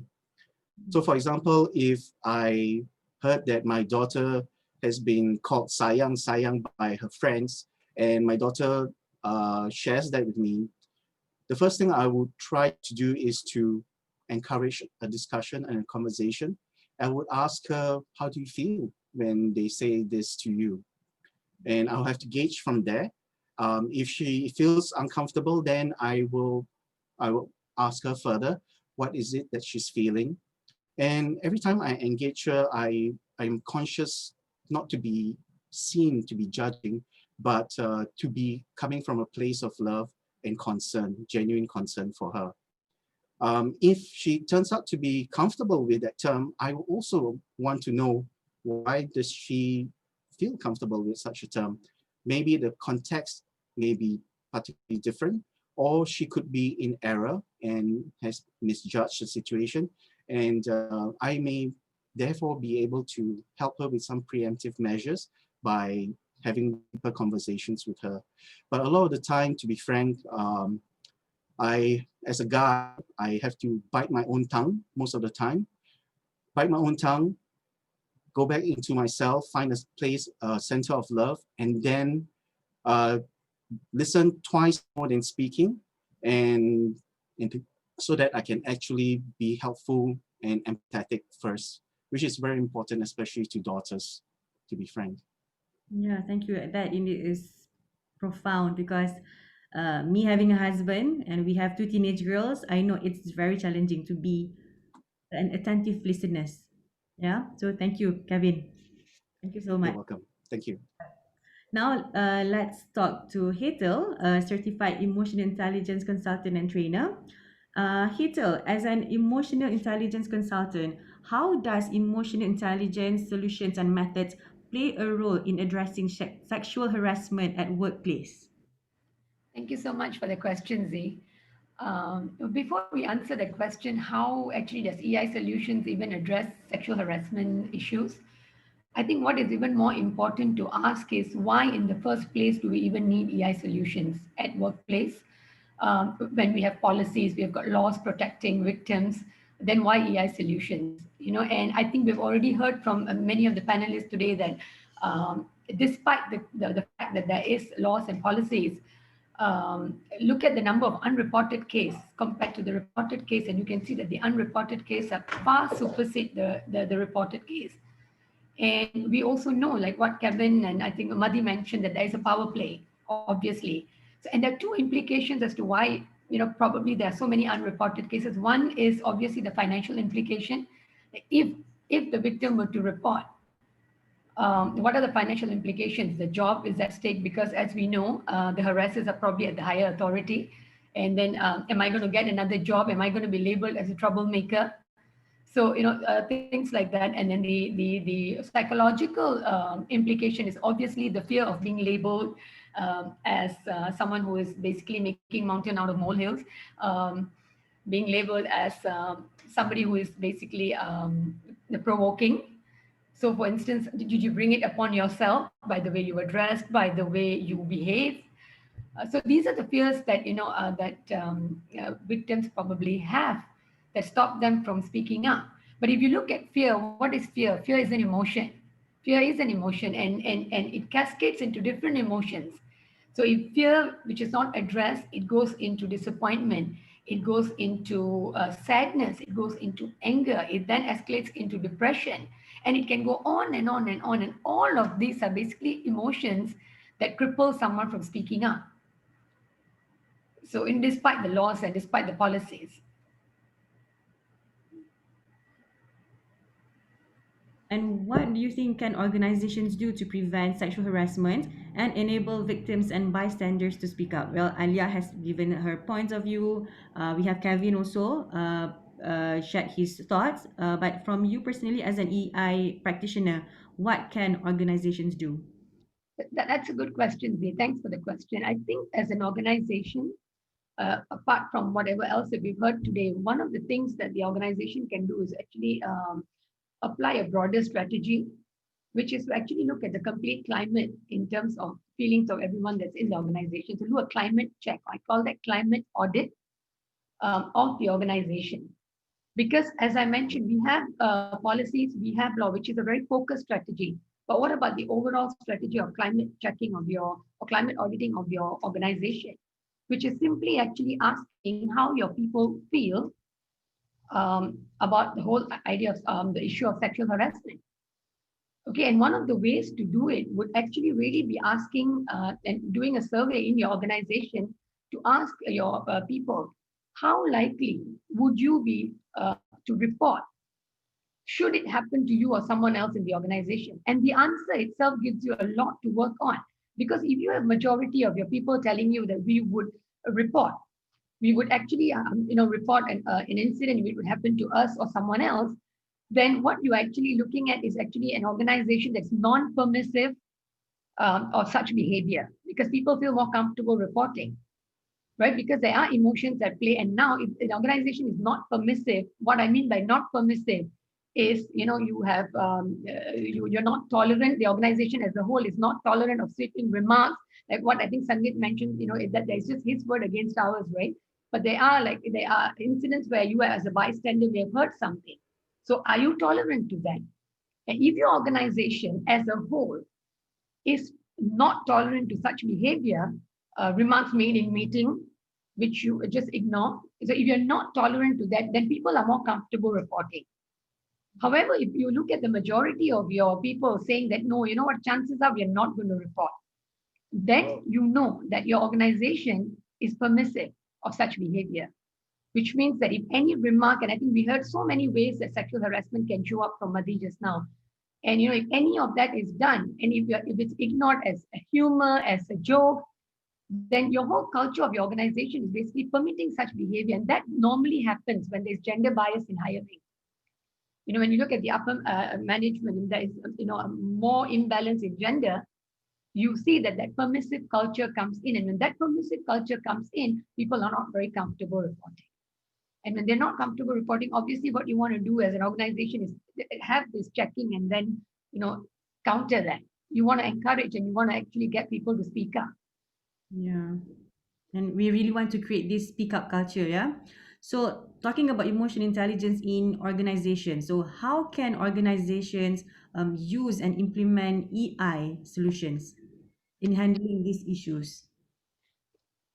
Speaker 5: So for example, if I heard that my daughter has been called sayang by her friends, and my daughter shares that with me, the first thing I would try to do is to encourage a discussion and a conversation. I would ask her, how do you feel when they say this to you? And I'll have to gauge from there. If she feels uncomfortable, then I will ask her further, what is it that she's feeling? And every time I engage her, I'm conscious not to be seen to be judging, but to be coming from a place of love and concern, genuine concern for her. If she turns out to be comfortable with that term, I also want to know, why does she feel comfortable with such a term? Maybe the context may be particularly different, or she could be in error and has misjudged the situation. And I may therefore be able to help her with some preemptive measures by having deeper conversations with her. But a lot of the time, to be frank, as a guy, I have to bite my own tongue most of the time. Bite my own tongue, go back into myself, find a place, a center of love, and then listen twice more than speaking, and so that I can actually be helpful and empathetic first, which is very important, especially to daughters, to be frank.
Speaker 1: Yeah, thank you. That indeed is profound because me having a husband and we have two teenage girls, I know it's very challenging to be an attentive listeners. Yeah. So thank you, Kevin. Thank you so
Speaker 5: You're
Speaker 1: much.
Speaker 5: welcome. Thank you.
Speaker 1: Now, let's talk to Hitel, a certified emotional intelligence consultant and trainer. Hitel, as an emotional intelligence consultant, how does emotional intelligence solutions and methods play a role in addressing sexual harassment at workplace?
Speaker 6: Thank you so much for the question, Z. Before we answer the question, how actually does EI solutions even address sexual harassment issues? I think what is even more important to ask is why in the first place do we even need EI solutions at workplace? When we have policies, we have got laws protecting victims, then why EI solutions? You know, and I think we've already heard from many of the panelists today that despite the fact that there is laws and policies, look at the number of unreported case compared to the reported case, and you can see that the unreported case are far supersede the reported case. And we also know, like what Kevin and I think Madhi mentioned, that there is a power play, obviously. So, and there are two implications as to why, you know, probably there are so many unreported cases. One is obviously the financial implication. If if the victim were to report, what are the financial implications? The job is at stake because, as we know, the harassers are probably at the higher authority. And then, am I going to get another job? Am I going to be labeled as a troublemaker? So, you know, things like that. And then the psychological implication is obviously the fear of being labeled as someone who is basically making mountain out of molehills, being labeled as somebody who is basically provoking. So, for instance, did you bring it upon yourself by the way you were dressed, by the way you behave? So these are the fears that victims probably have that stop them from speaking up. But if you look at fear, what is fear? Fear is an emotion. Fear is an emotion, and it cascades into different emotions. So if fear, which is not addressed, it goes into disappointment, it goes into sadness, it goes into anger, it then escalates into depression, and it can go on and on and on. And all of these are basically emotions that cripple someone from speaking up. So, in despite the laws and despite the policies.
Speaker 1: And what do you think can organizations do to prevent sexual harassment and enable victims and bystanders to speak up? Well, Alia has given her points of view. We have Kevin also shared his thoughts. But from you personally, as an EI practitioner, what can organizations do?
Speaker 6: That's a good question, Zee. Thanks for the question. I think as an organization, apart from whatever else that we've heard today, one of the things that the organization can do is actually apply a broader strategy, which is to actually look at the complete climate in terms of feelings of everyone that's in the organization, to do a climate check. I call that climate audit of the organization. Because as I mentioned, we have policies, we have law, which is a very focused strategy. But what about the overall strategy of climate checking of your, or climate auditing of your organization, which is simply actually asking how your people feel about the whole idea of the issue of sexual harassment. Okay, and one of the ways to do it would actually really be asking and doing a survey in your organization to ask your people, how likely would you be to report should it happen to you or someone else in the organization? And the answer itself gives you a lot to work on. Because if you have majority of your people telling you that we would report, we would actually report an incident which would happen to us or someone else, then what you're actually looking at is actually an organization that's non-permissive of such behavior, because people feel more comfortable reporting, right? Because there are emotions at play. And now if an organization is not permissive, what I mean by not permissive is, you have, you're not tolerant. The organization as a whole is not tolerant of sweeping remarks, like what I think Sangeet mentioned, that there's just his word against ours, right? But there are incidents where you as a bystander may have heard something. So are you tolerant to that? And if your organization as a whole is not tolerant to such behavior, remarks made in meeting, which you just ignore. So if you're not tolerant to that, then people are more comfortable reporting. However, if you look at the majority of your people saying that, no, you know what, chances are we are not going to report, then you know that your organization is permissive of such behavior, which means that if any remark, and I think we heard so many ways that sexual harassment can show up from Madhi just now, and if any of that is done, and if it's ignored as a humor, as a joke, then your whole culture of your organization is basically permitting such behavior. And that normally happens when there's gender bias in hiring. When you look at the upper management, there is a more imbalance in gender. You see that permissive culture comes in. And when that permissive culture comes in, people are not very comfortable reporting. And when they're not comfortable reporting, obviously what you want to do as an organization is have this checking and then, counter that. You want to encourage and you want to actually get people to speak up.
Speaker 1: Yeah. And we really want to create this speak up culture, yeah? So talking about emotional intelligence in organizations, so how can organizations use and implement EI solutions in handling these issues?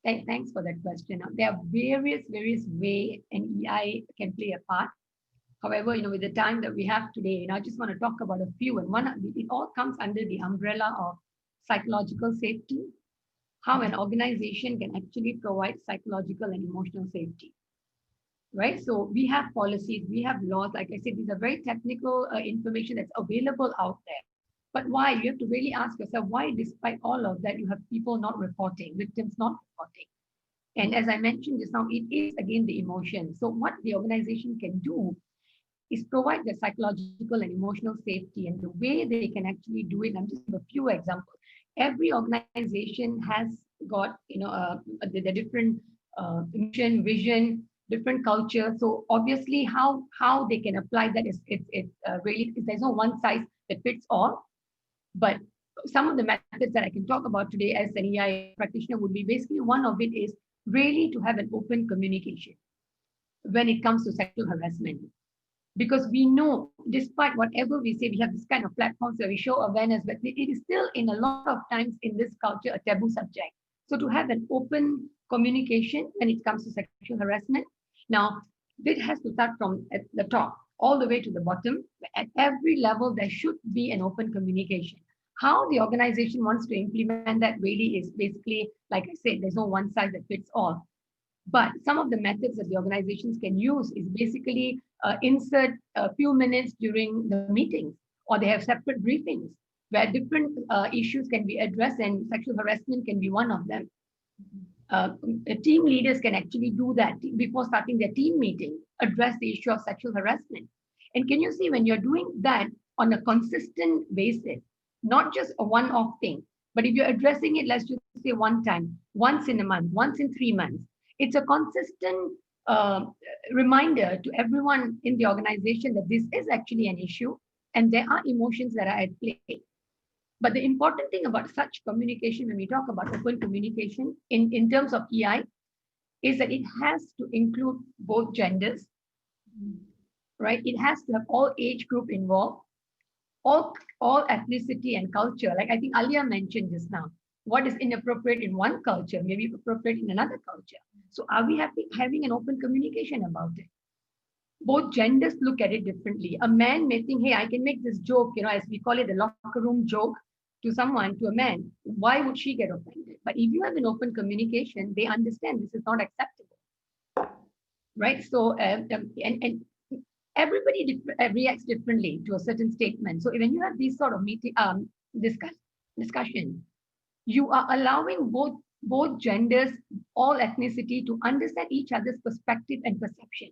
Speaker 6: Thanks for that question. There are various ways an EI can play a part. However, with the time that we have today, I just want to talk about a few. And it all comes under the umbrella of psychological safety, how an organization can actually provide psychological and emotional safety. Right? So we have policies, we have laws. Like I said, these are very technical information that's available out there. But why? You have to really ask yourself, why, despite all of that, you have people not reporting, victims not reporting? And as I mentioned just now, it is again the emotion. So what the organization can do is provide the psychological and emotional safety, and the way they can actually do it. I'm just give a few examples. Every organization has got the different mission, vision, different culture. So obviously, how they can apply that is really, there's no one size that fits all. But some of the methods that I can talk about today as an EI practitioner would be basically, one of it is really to have an open communication when it comes to sexual harassment. Because we know, despite whatever we say, we have this kind of platforms where we show awareness, but it is still in a lot of times in this culture a taboo subject. So to have an open communication when it comes to sexual harassment. Now, this has to start from at the top all the way to the bottom. At every level, there should be an open communication. How the organization wants to implement that really is basically, like I said, there's no one size that fits all. But some of the methods that the organizations can use is basically insert a few minutes during the meetings, or they have separate briefings where different issues can be addressed, and sexual harassment can be one of them. Team leaders can actually do that before starting their team meeting, address the issue of sexual harassment. And can you see, when you're doing that on a consistent basis, not just a one-off thing, but if you're addressing it, let's just say one time, once in a month, once in 3 months, it's a consistent reminder to everyone in the organization that this is actually an issue and there are emotions that are at play. But the important thing about such communication, when we talk about open communication in terms of EI, is that it has to include both genders, right? It has to have all age group involved, all ethnicity and culture. Like I think Alia mentioned just now, what is inappropriate in one culture may be appropriate in another culture. So are we having an open communication about it? Both genders look at it differently. A man may think, hey, I can make this joke, as we call it, the locker room joke to someone, to a man. Why would she get offended? But if you have an open communication, they understand this is not acceptable, right? So, and everybody reacts differently to a certain statement. So when you have these sort of meeting, discussion, you are allowing both genders, all ethnicity, to understand each other's perspective and perception.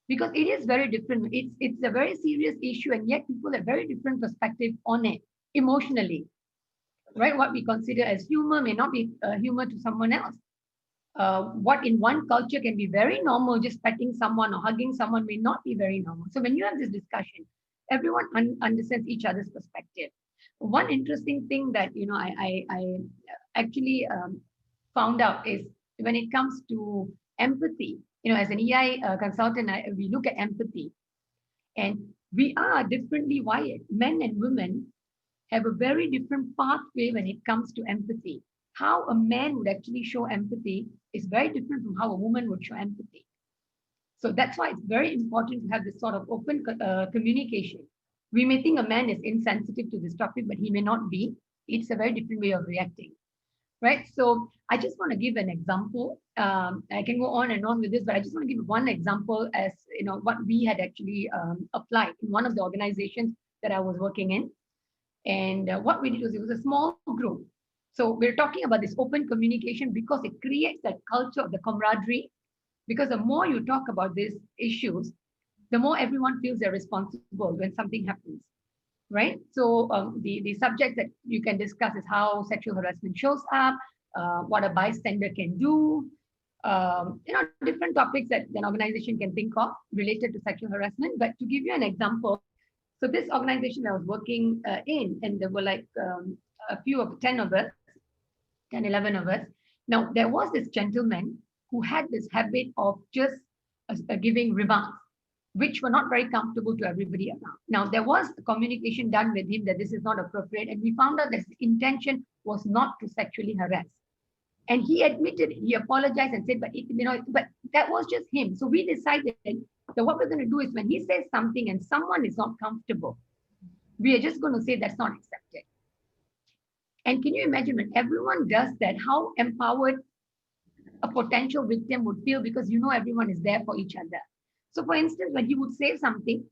Speaker 6: Because it is very different. It's a very serious issue, and yet people have very different perspective on it emotionally, right? What we consider as humor may not be humor to someone else. What in one culture can be very normal, just petting someone or hugging someone, may not be very normal. So when you have this discussion, everyone understands each other's perspective. One interesting thing that I actually found out is when it comes to empathy. As an EI consultant, we look at empathy, and We are differently wired. Men and women have a very different pathway when it comes to empathy. How a man would actually show empathy is very different from how a woman would show empathy. So that's why it's very important to have this sort of open communication. We may think a man is insensitive to this topic, but he may not be. It's a very different way of reacting, right? So I just want to give an example. I can go on and on with this, but I just want to give one example as what we had actually applied in one of the organizations that I was working in. And what we did was, it was a small group. So we're talking about this open communication because it creates that culture of the camaraderie. Because the more you talk about these issues, the more everyone feels they're responsible when something happens, right? So the subject that you can discuss is how sexual harassment shows up, what a bystander can do, different topics that an organization can think of related to sexual harassment. But to give you an example, so this organization I was working in, and there were like a few of 10 of us, 10, 11 of us. Now, there was this gentleman who had this habit of just giving remarks, which were not very comfortable to everybody around. Now, there was communication done with him that this is not appropriate, and we found out that his intention was not to sexually harass. And he admitted it. He apologized and said, but that was just him. So we decided that what we're going to do is when he says something and someone is not comfortable, we are just going to say that's not accepted. And can you imagine when everyone does that, how empowered a potential victim would feel, because everyone is there for each other. So for instance, when he would say something,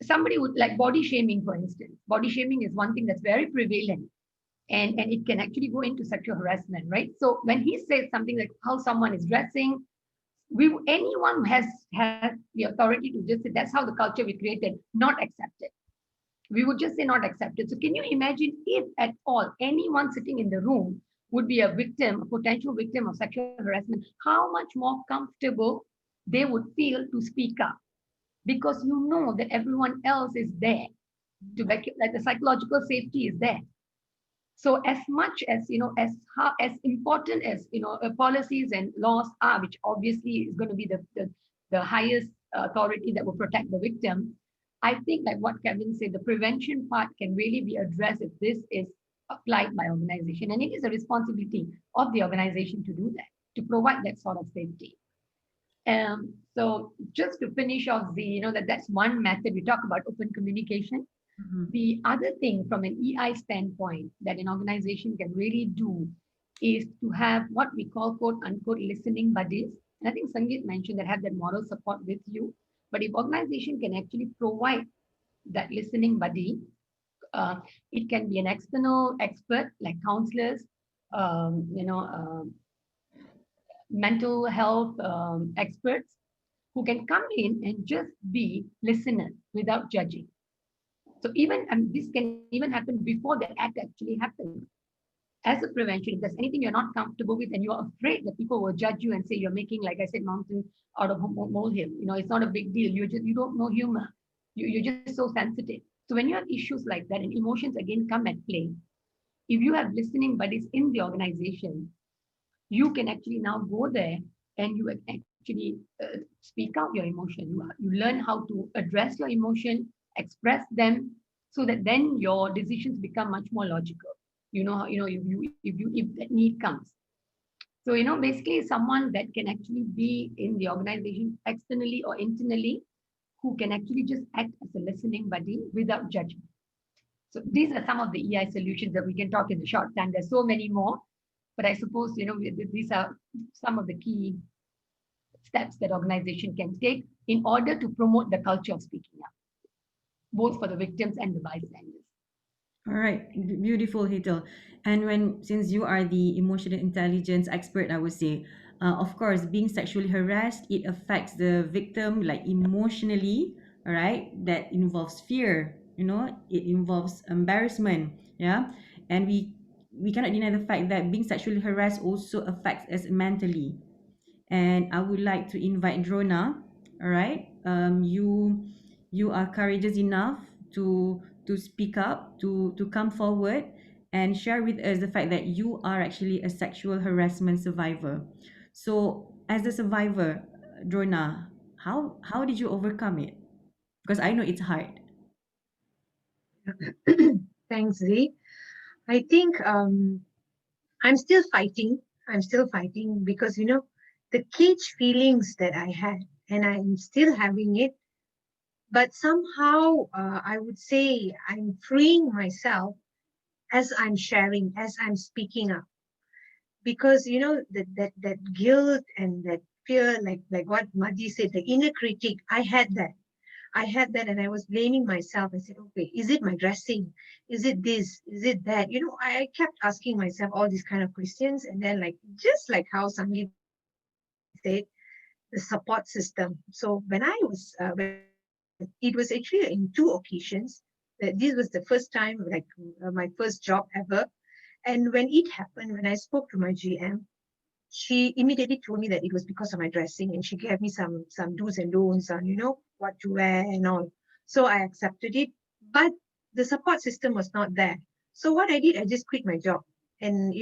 Speaker 6: somebody would, like body shaming, for instance. Body shaming is one thing that's very prevalent, and it can actually go into sexual harassment, right? So when he says something like how someone is dressing, anyone who has the authority to just say that's how the culture we created, not accepted. We would just say not accepted. So can you imagine if at all anyone sitting in the room would be a victim, a potential victim of sexual harassment, how much more comfortable they would feel to speak up, because that everyone else is there to back it, like the psychological safety is there. So as much as as important as policies and laws are, which obviously is going to be the highest authority that will protect the victim, I think like what Kevin said, the prevention part can really be addressed if this is applied by organization, and it is a responsibility of the organization to do that, to provide that sort of safety. So just to finish off that's one method. We talk about open communication. Mm-hmm. The other thing from an EI standpoint that an organization can really do is to have what we call quote unquote listening buddies. And I think Sangeet mentioned that have that moral support with you. But if organization can actually provide that listening buddy, it can be an external expert like counselors, mental health experts who can come in and just be listeners without judging. So this can even happen before the act actually happens. As a prevention, if there's anything you're not comfortable with and you're afraid that people will judge you and say you're making, like I said, mountain out of molehill, it's not a big deal. You don't know humor. You're just so sensitive. So when you have issues like that and emotions again come at play, if you have listening buddies in the organization, you can actually now go there and you actually speak out your emotion. You learn how to address your emotion, express them, so that then your decisions become much more logical. If that need comes. So, basically someone that can actually be in the organization externally or internally, who can actually just act as a listening buddy without judgment. So these are some of the EI solutions that we can talk in the short time. There's so many more, but I suppose, these are some of the key steps that organization can take in order to promote the culture of speaking up, both for the victims and the bystanders.
Speaker 1: All right, beautiful, Hitel. And since you are the emotional intelligence expert, I would say, of course, being sexually harassed, it affects the victim like emotionally. All right, that involves fear. It involves embarrassment. Yeah, and we cannot deny the fact that being sexually harassed also affects us mentally. And I would like to invite Drona. All right, you are courageous enough to speak up, to come forward and share with us the fact that you are actually a sexual harassment survivor. So as a survivor, Drona, how did you overcome it? Because I know it's hard.
Speaker 6: Thanks, Z. I think I'm still fighting. I'm still fighting because, the cage feelings that I had, and I'm still having it, but somehow I would say I'm freeing myself as I'm sharing, as I'm speaking up. Because, that guilt and that fear, like what Madhi said, the inner critic, I had that. I had that and I was blaming myself. I said, okay, is it my dressing? Is it this? Is it that? I kept asking myself all these kind of questions. And then just like how Sangeet said, the support system. So it was actually in two occasions that this was the first time, my first job ever. And when it happened, when I spoke to my GM, she immediately told me that it was because of my dressing, and she gave me some do's and don'ts on what to wear and all. So I accepted it, but the support system was not there. So what I did, I just quit my job, and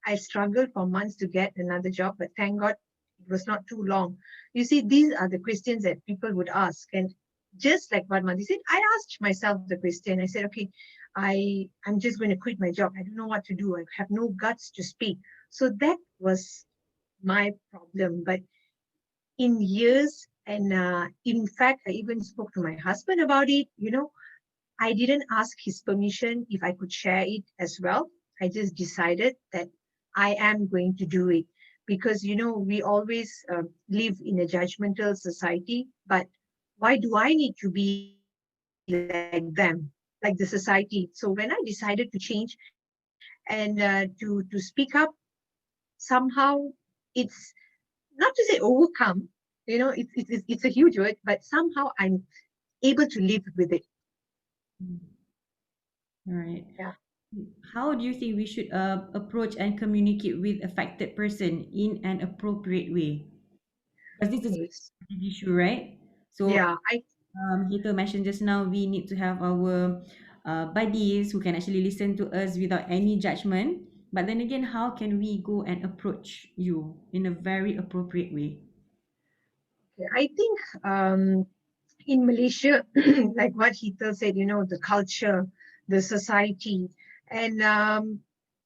Speaker 6: I struggled for months to get another job, but thank God it was not too long. You see, these are the questions that people would ask, and just like what Madhi said, I asked myself the question. I said, okay, I'm just going to quit my job. I don't know what to do. I have no guts to speak. So that was my problem. But in years, and in fact, I even spoke to my husband about it. I didn't ask his permission if I could share it as well. I just decided that I am going to do it because, we always live in a judgmental society. But why do I need to be like them, like the society? So when I decided to change and to speak up, somehow it's not to say overcome, it's a huge word, but somehow I'm able to live with it.
Speaker 1: All right.
Speaker 6: Yeah.
Speaker 1: How do you think we should approach and communicate with affected person in an appropriate way? Because this is
Speaker 6: Okay.
Speaker 1: a big issue, right? So
Speaker 6: Yeah, I
Speaker 1: Hito mentioned just now, we need to have our buddies who can actually listen to us without any judgment. But then again, how can we go and approach you in a very appropriate way?
Speaker 6: I think in Malaysia, like what Heath said, the culture, the society, and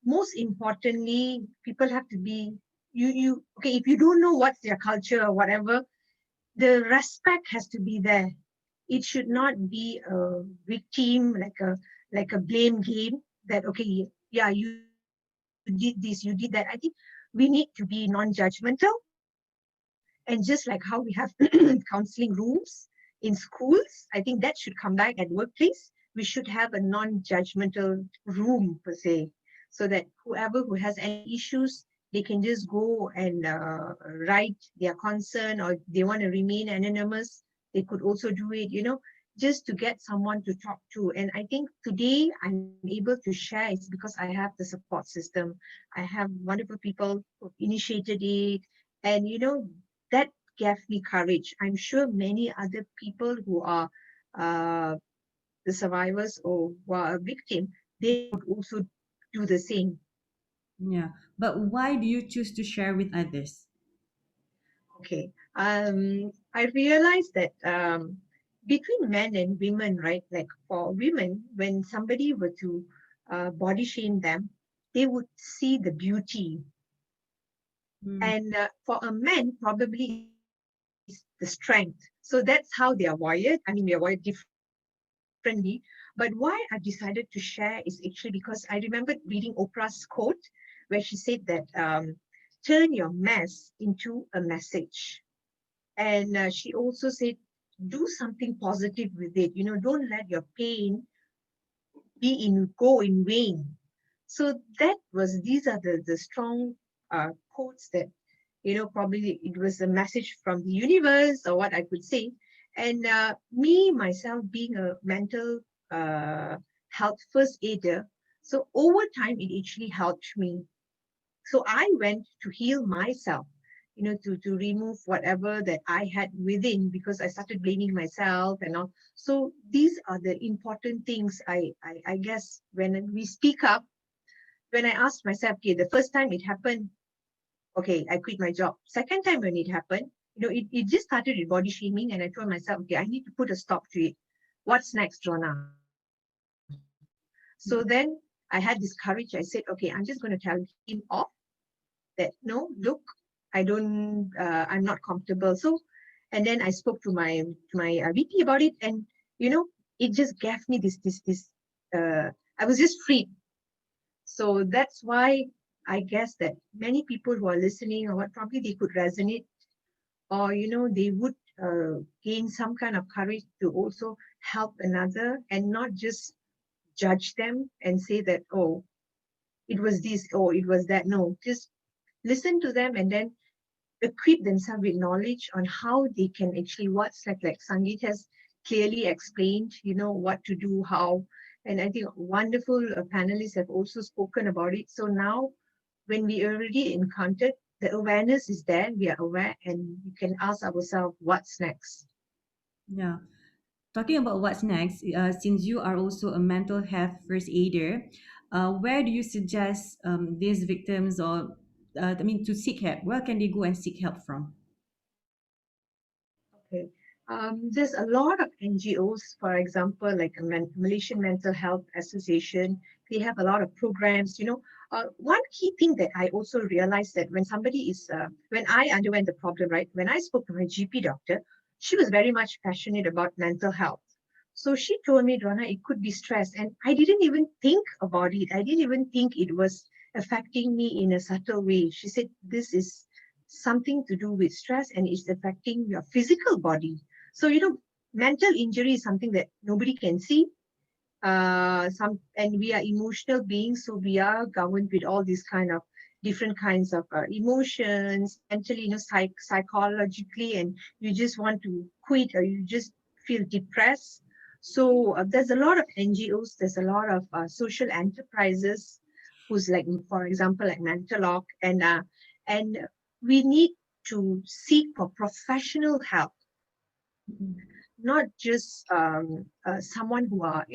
Speaker 6: most importantly, people have to be you. Okay, if you don't know what's their culture or whatever, the respect has to be there. It should not be a victim, like a blame game that, okay, yeah, you did this, you did that. I think we need to be non-judgmental. And just like how we have counseling rooms in schools, I think that should come back at workplace. We should have a non-judgmental room per se, so that whoever who has any issues, they can just go and write their concern, or they want to remain anonymous, they could also do it, just to get someone to talk to. And I think today I'm able to share is because I have the support system. I have wonderful people who initiated it, and that gave me courage. I'm sure many other people who are uh, the survivors or who are a victim, they would also do the same.
Speaker 1: Yeah. But why do you choose to share with others?
Speaker 6: Okay. I realized that between men and women, right? Like for women, when somebody were to body shame them, they would see the beauty.
Speaker 1: Mm,
Speaker 6: And for a man, probably is the strength. So that's how they are wired. I mean, we are wired differently. But why I decided to share is actually because I remembered reading Oprah's quote where she said that turn your mess into a message. And she also said, do something positive with it. Don't let your pain go in vain. So these are the strong quotes that, probably it was a message from the universe or what I could say. And me, myself, being a mental uh, health first aider, so over time, it actually helped me. So I went to heal myself, to remove whatever that I had within, because I started blaming myself and all. So these are the important things. I guess when we speak up, when I asked myself, okay, the first time it happened, okay, I quit my job. Second time when it happened, it just started with body shaming, and I told myself, okay, I need to put a stop to it. What's next, Rona? So then I had this courage. I said, okay, I'm just going to tell him off that, no, look, I'm not comfortable. So, and then I spoke to my VP about it, and it just gave me this. I was just freed. So that's why I guess that many people who are listening, or what, probably they could resonate, or they would gain some kind of courage to also help another and not just judge them and say that, oh, it was this, or it was that. No, just listen to them and then equip themselves with knowledge on how they can actually, what's like Sangeet has clearly explained, what to do, how. And I think wonderful panelists have also spoken about it. So now when we already encountered, the awareness is there, we are aware, and we can ask ourselves, what's next?
Speaker 1: Yeah. Talking about what's next, since you are also a mental health first aider, where do you suggest these victims, or to seek help? Where can they go and seek help from?
Speaker 6: Okay. There's a lot of NGOs, for example, like a Malaysian Mental Health Association. They have a lot of programs. One key thing that I also realized that when I underwent the problem, right, when I spoke to my GP doctor, she was very much passionate about mental health. So she told me, Rona, it could be stress. And I didn't even think about it. I didn't even think it was affecting me in a subtle way. She said, this is something to do with stress and it's affecting your physical body. So, mental injury is something that nobody can see. And we are emotional beings, so we are governed with all these kind of different kinds of emotions, mentally, psychologically, and you just want to quit or you just feel depressed. So there's a lot of NGOs, there's a lot of social enterprises who's like, for example, like Mentalog, and we need to seek for professional help, not just someone who are,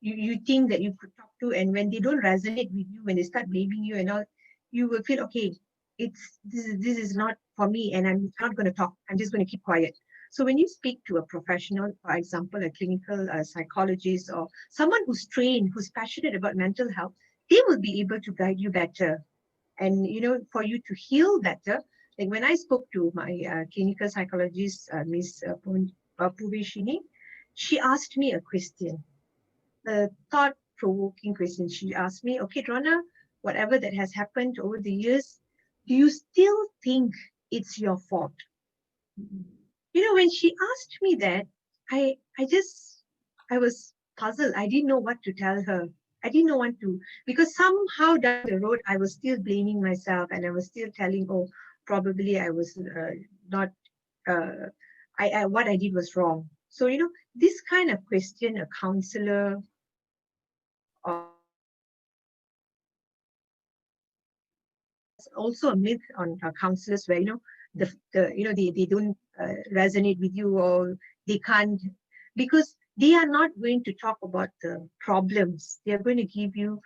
Speaker 6: you think that you could talk to, and when they don't resonate with you, when they start blaming you and all, you will feel, okay, this is not for me, and I'm not going to talk. I'm just going to keep quiet. So when you speak to a professional, for example, a clinical psychologist, or someone who's trained, who's passionate about mental health, they will be able to guide you better. And for you to heal better, like when I spoke to my clinical psychologist, Miss Puveshini, she asked me a question, a thought-provoking question. She asked me, okay, Rona, whatever that has happened over the years, do you still think it's your fault? When she asked me that, I was puzzled. I didn't know what to tell her. I didn't know what to, because somehow down the road, I was still blaming myself, and I was still telling, oh, probably I was not, uh, what I did was wrong. So, this kind of question, a counselor or also a myth on counselors where they don't resonate with you, or they can't, because they are not going to talk about the problems. They are going to give you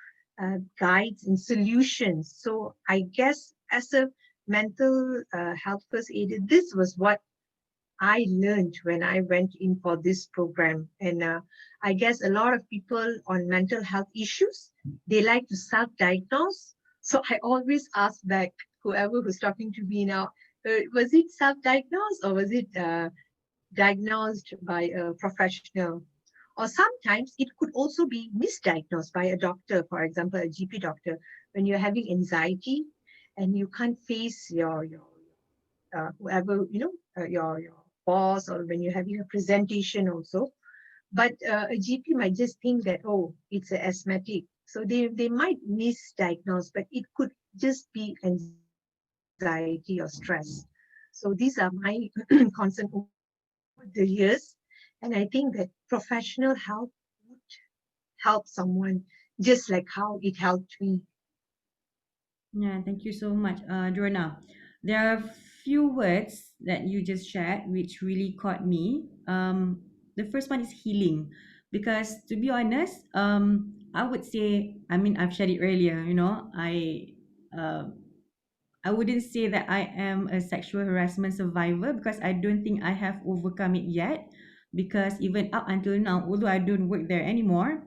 Speaker 6: guides and solutions. So I guess as a mental health first aider, this was what I learned when I went in for this program. And I guess a lot of people on mental health issues, they like to self-diagnose. So I always ask back, whoever who's talking to me now, was it self-diagnosed, or was it diagnosed by a professional? Or sometimes it could also be misdiagnosed by a doctor, for example, a GP doctor, when you're having anxiety and you can't face your whoever, your boss, or when you're having a presentation also. But a GP might just think that, oh, it's an asthmatic. So they might misdiagnose, but it could just be anxiety or stress. So these are my concerns over the years. And I think that professional help would help someone just like how it helped me.
Speaker 1: Yeah, thank you so much, Jorna. There are few words that you just shared which really caught me. The first one is healing, because to be honest, I would say, I've shared it earlier. Uh, I wouldn't say that I am a sexual harassment survivor, because I don't think I have overcome it yet. Because even up until now, although I don't work there anymore,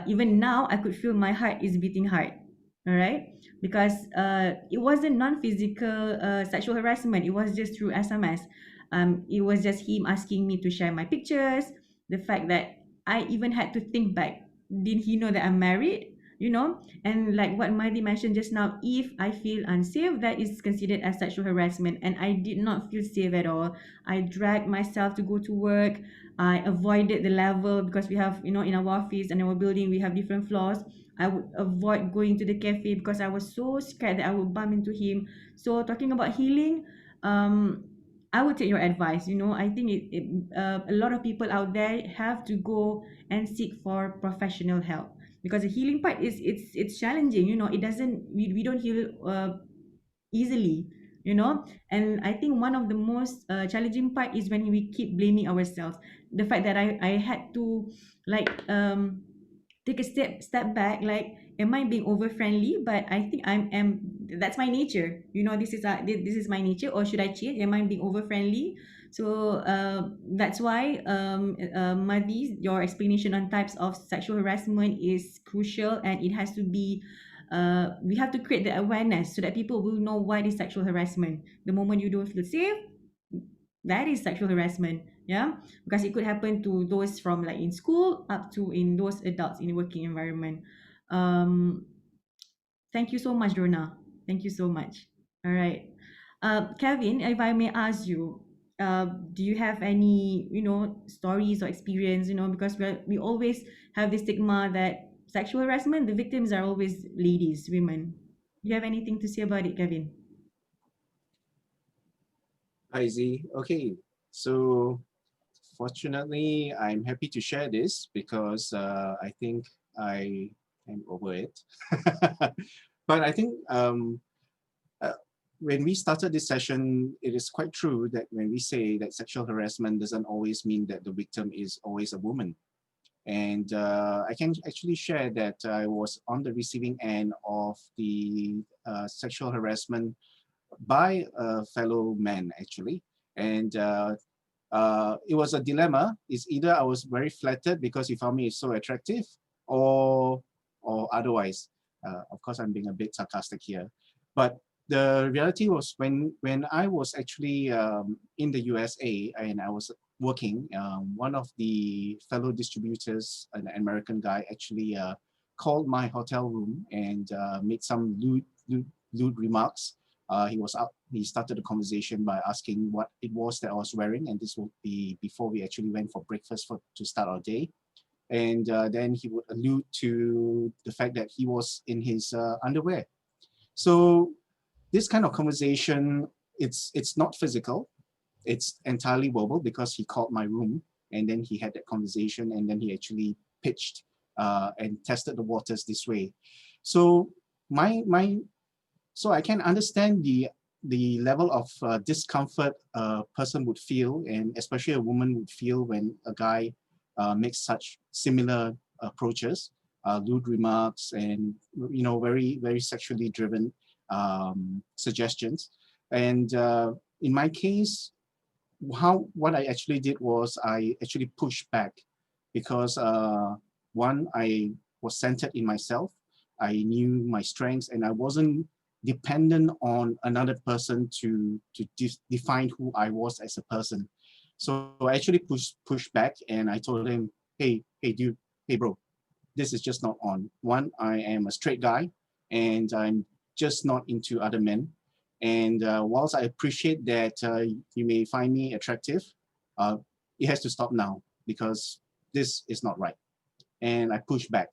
Speaker 1: Even now, I could feel my heart is beating hard. All right, because it wasn't non-physical sexual harassment. It was just through SMS. It was just him asking me to share my pictures. The fact that I even had to think back. Did he know that I'm married? You know, and like what Mahdi mentioned just now, if I feel unsafe, that is considered as sexual harassment, and I did not feel safe at all. I dragged myself to go to work. I avoided the level because we have, you know, in our office and our building, we have different floors. I would avoid going to the cafe because I was so scared that I would bump into him. So talking about healing, um, I would take your advice. You know, I think a lot of people out there have to go and seek for professional help because the healing part is it's challenging. You know, it doesn't we don't heal easily, you know. And I think one of the most challenging part is when we keep blaming ourselves. The fact that I had to like take a step back, like am I being over friendly? But I think am that's my nature, you know. This is my nature, or should I change? Am I being over friendly? So that's why Madhi, your explanation on types of sexual harassment is crucial, and it has to be we have to create the awareness so that people will know what is sexual harassment. The moment you don't feel safe, that is sexual harassment. Yeah, because it could happen to those from like in school up to in those adults in the working environment. um Thank you so much, Dorna. Thank you so much. All right, Kevin, if I may ask you, do you have any, you know, stories or experience, you know, because we always have this stigma that sexual harassment, the victims are always ladies, women. Do you have anything to say about it, Kevin?
Speaker 5: Hi, Z. Okay, so fortunately, I'm happy to share this because I think I am over it. But I think uh, when we started this session, it is quite true that when we say that sexual harassment doesn't always mean that the victim is always a woman. And I can actually share that I was on the receiving end of the sexual harassment by a fellow man, actually. And it was a dilemma. It's either I was very flattered because he found me so attractive, or otherwise. Of course, I'm being a bit sarcastic here, but the reality was when I was actually in the USA and I was working, one of the fellow distributors, an American guy, actually called my hotel room and made some lewd remarks. He was up. He started the conversation by asking what it was that I was wearing, and this would be before we actually went for breakfast to start our day. And then he would allude to the fact that he was in his underwear. So this kind of conversation, it's not physical, it's entirely verbal because he called my room and then he had that conversation and then he actually pitched and tested the waters this way. So my so I can understand the level of discomfort a person would feel, and especially a woman would feel when a guy makes such similar approaches, lewd remarks, and very sexually driven suggestions. And in my case, what I actually did was I actually pushed back because one, I was centered in myself. I knew my strengths and I wasn't dependent on another person to define who I was as a person. So I actually pushed back and I told him, hey dude, hey bro, this is just not on. One, I am a straight guy and I'm just not into other men. And whilst I appreciate that you may find me attractive, it has to stop now because this is not right. And I pushed back.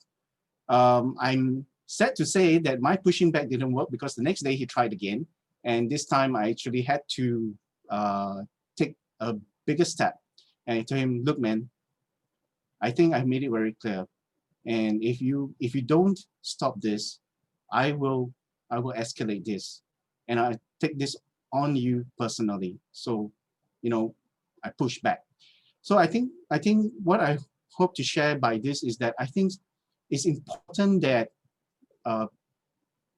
Speaker 5: I'm sad to say that my pushing back didn't work because the next day he tried again. And this time I actually had to take a bigger step. And I told him, look, man, I think I've made it very clear. And if you don't stop this, I will escalate this. And I take this on you personally. So, I push back. So I think what I hope to share by this is that I think it's important that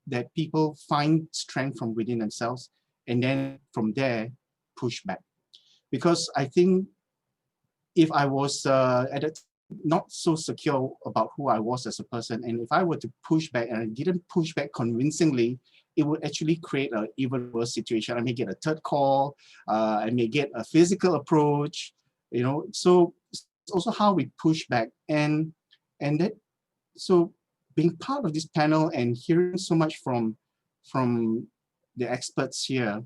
Speaker 5: that people find strength from within themselves and then from there push back. Because I think if I was at a not so secure about who I was as a person. And if I were to push back and I didn't push back convincingly, it would actually create an even worse situation. I may get a third call, I may get a physical approach, you know. So it's also how we push back. And that, so being part of this panel and hearing so much from the experts here,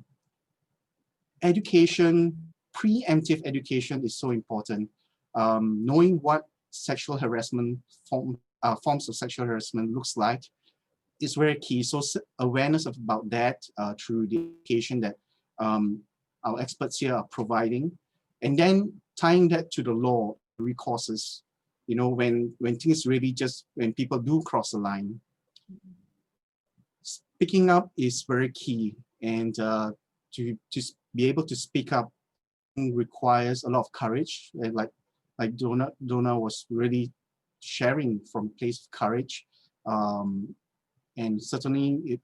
Speaker 5: education, preemptive education is so important. Knowing what sexual harassment forms of sexual harassment looks like is very key. So awareness about that through the education that our experts here are providing, and then tying that to the law recourses. You know, when things really just, when people do cross the line, speaking up is very key. And to just be able to speak up requires a lot of courage. And like Donna was really sharing from a place of courage. And certainly it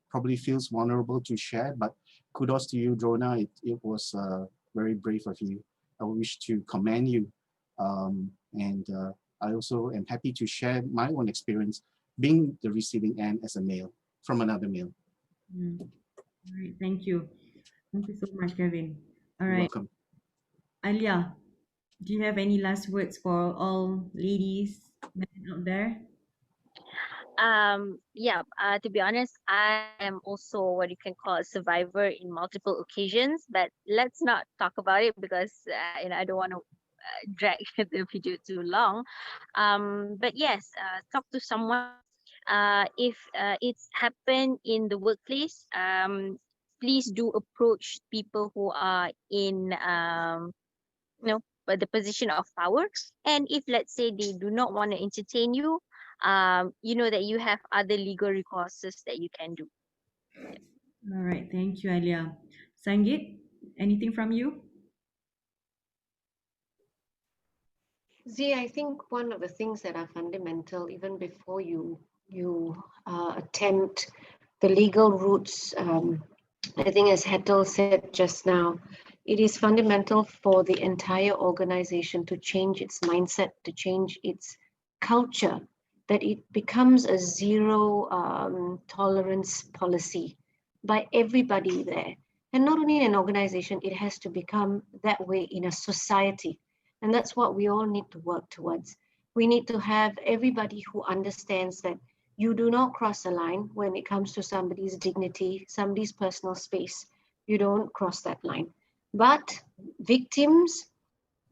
Speaker 5: probably feels vulnerable to share, but kudos to you, Drona. It was very brave of you. I wish to commend you. And I also am happy to share my own experience being the receiving end as a male from another male.
Speaker 1: All right, thank you. Thank you so much, Kevin. All
Speaker 5: You're
Speaker 1: right,
Speaker 5: welcome.
Speaker 1: Alia, do you have any last words for all ladies out there?
Speaker 3: Yeah, to be honest, I am also what you can call a survivor in multiple occasions, but let's not talk about it because I don't want to drag the video too long. But yes, talk to someone. If it's happened in the workplace, please do approach people who are in the position of power. And if let's say they do not want to entertain you, you know that you have other legal recourses that you can do.
Speaker 1: All right, thank you, Alia. Sangeet, anything from you?
Speaker 4: Z, I think one of the things that are fundamental, even before you attempt the legal routes, I think as Hetal said just now, it is fundamental for the entire organization to change its mindset, to change its culture, that it becomes a zero tolerance policy by everybody there. And not only in an organization, it has to become that way in a society. And that's what we all need to work towards. We need to have everybody who understands that you do not cross a line when it comes to somebody's dignity, somebody's personal space. You don't cross that line. But victims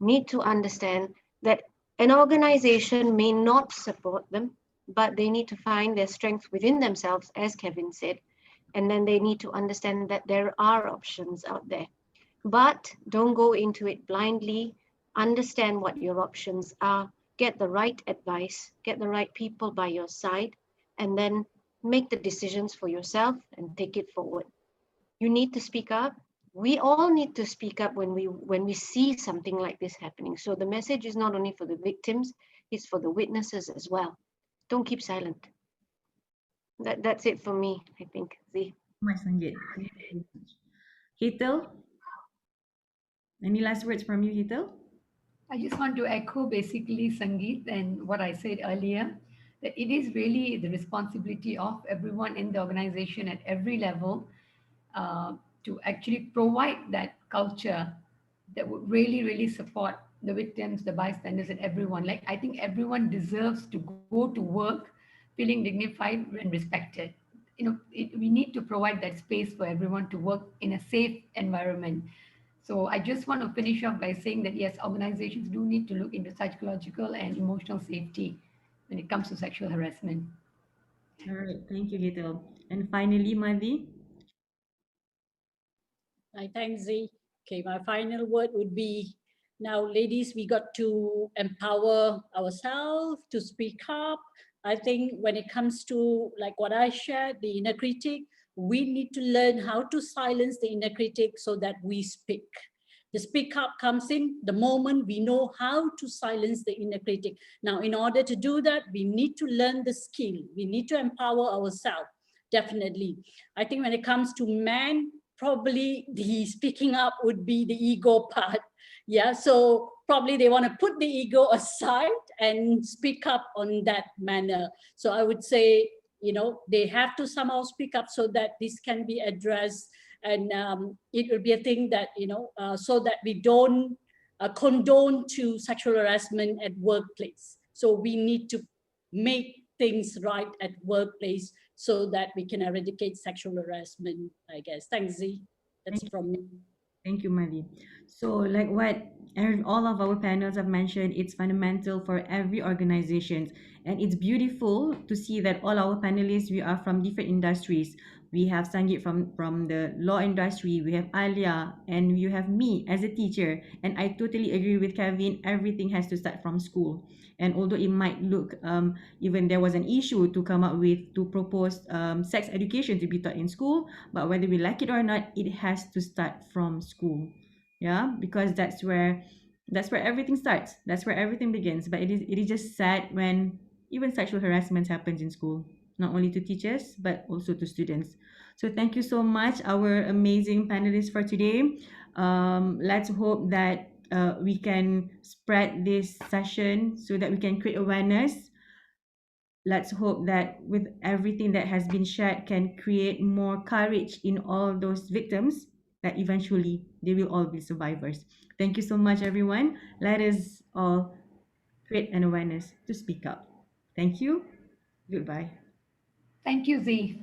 Speaker 4: need to understand that an organization may not support them, but they need to find their strength within themselves, as Kevin said. And then they need to understand that there are options out there. But don't go into it blindly. Understand what your options are, get the right advice, get the right people by your side, and then make the decisions for yourself and take it forward. You need to speak up. We all need to speak up when we see something like this happening. So the message is not only for the victims, it's for the witnesses as well. Don't keep silent. That's it for me, I think. Z.
Speaker 1: My Sangeet. Thank you so much. Hitel, any last words from you, Hitel?
Speaker 6: I just want to echo basically Sangeet and what I said earlier, that it is really the responsibility of everyone in the organization at every level to actually provide that culture that would really, really support the victims, the bystanders, and everyone. Like, I think everyone deserves to go to work feeling dignified and respected. We need to provide that space for everyone to work in a safe environment. So I just want to finish off by saying that yes, organizations do need to look into psychological and emotional safety when it comes to sexual harassment.
Speaker 1: All right, thank you, Hitel. And finally, Madhi.
Speaker 2: I thank Z. Okay, my final word would be now, ladies, we got to empower ourselves to speak up. I think when it comes to like what I shared, the inner critic, we need to learn how to silence the inner critic so that we speak. The speak up comes in the moment we know how to silence the inner critic. Now, in order to do that, we need to learn the skill. We need to empower ourselves, definitely. I think when it comes to men, probably the speaking up would be the ego part. Yeah, so probably they want to put the ego aside and speak up on that manner. So I would say, you know, they have to somehow speak up so that this can be addressed, and it will be a thing that, you know, so that we don't condone to sexual harassment at workplace. So we need to make things right at workplace so that we can eradicate sexual harassment, I guess. Thanks, Z. That's
Speaker 1: Thank
Speaker 2: from me.
Speaker 1: Thank you, Mali. So, like what all of our panels have mentioned, it's fundamental for every organization, and it's beautiful to see that all our panelists, we are from different industries. We have Sangeet from the law industry, we have Alia, and you have me as a teacher. And I totally agree with Kevin. Everything has to start from school. And although it might look, even there was an issue to come up with to propose sex education to be taught in school, but whether we like it or not, it has to start from school. Yeah, because that's where everything starts. That's where everything begins. But it is just sad when even sexual harassment happens in school, not only to teachers but also to students. So thank you so much, our amazing panelists for today. Let's hope that we can spread this session so that we can create awareness. Let's hope that with everything that has been shared can create more courage in all those victims, that eventually they will all be survivors. Thank you so much, everyone. Let us all create an awareness to speak up. Thank you. Goodbye.
Speaker 6: Thank you, Z.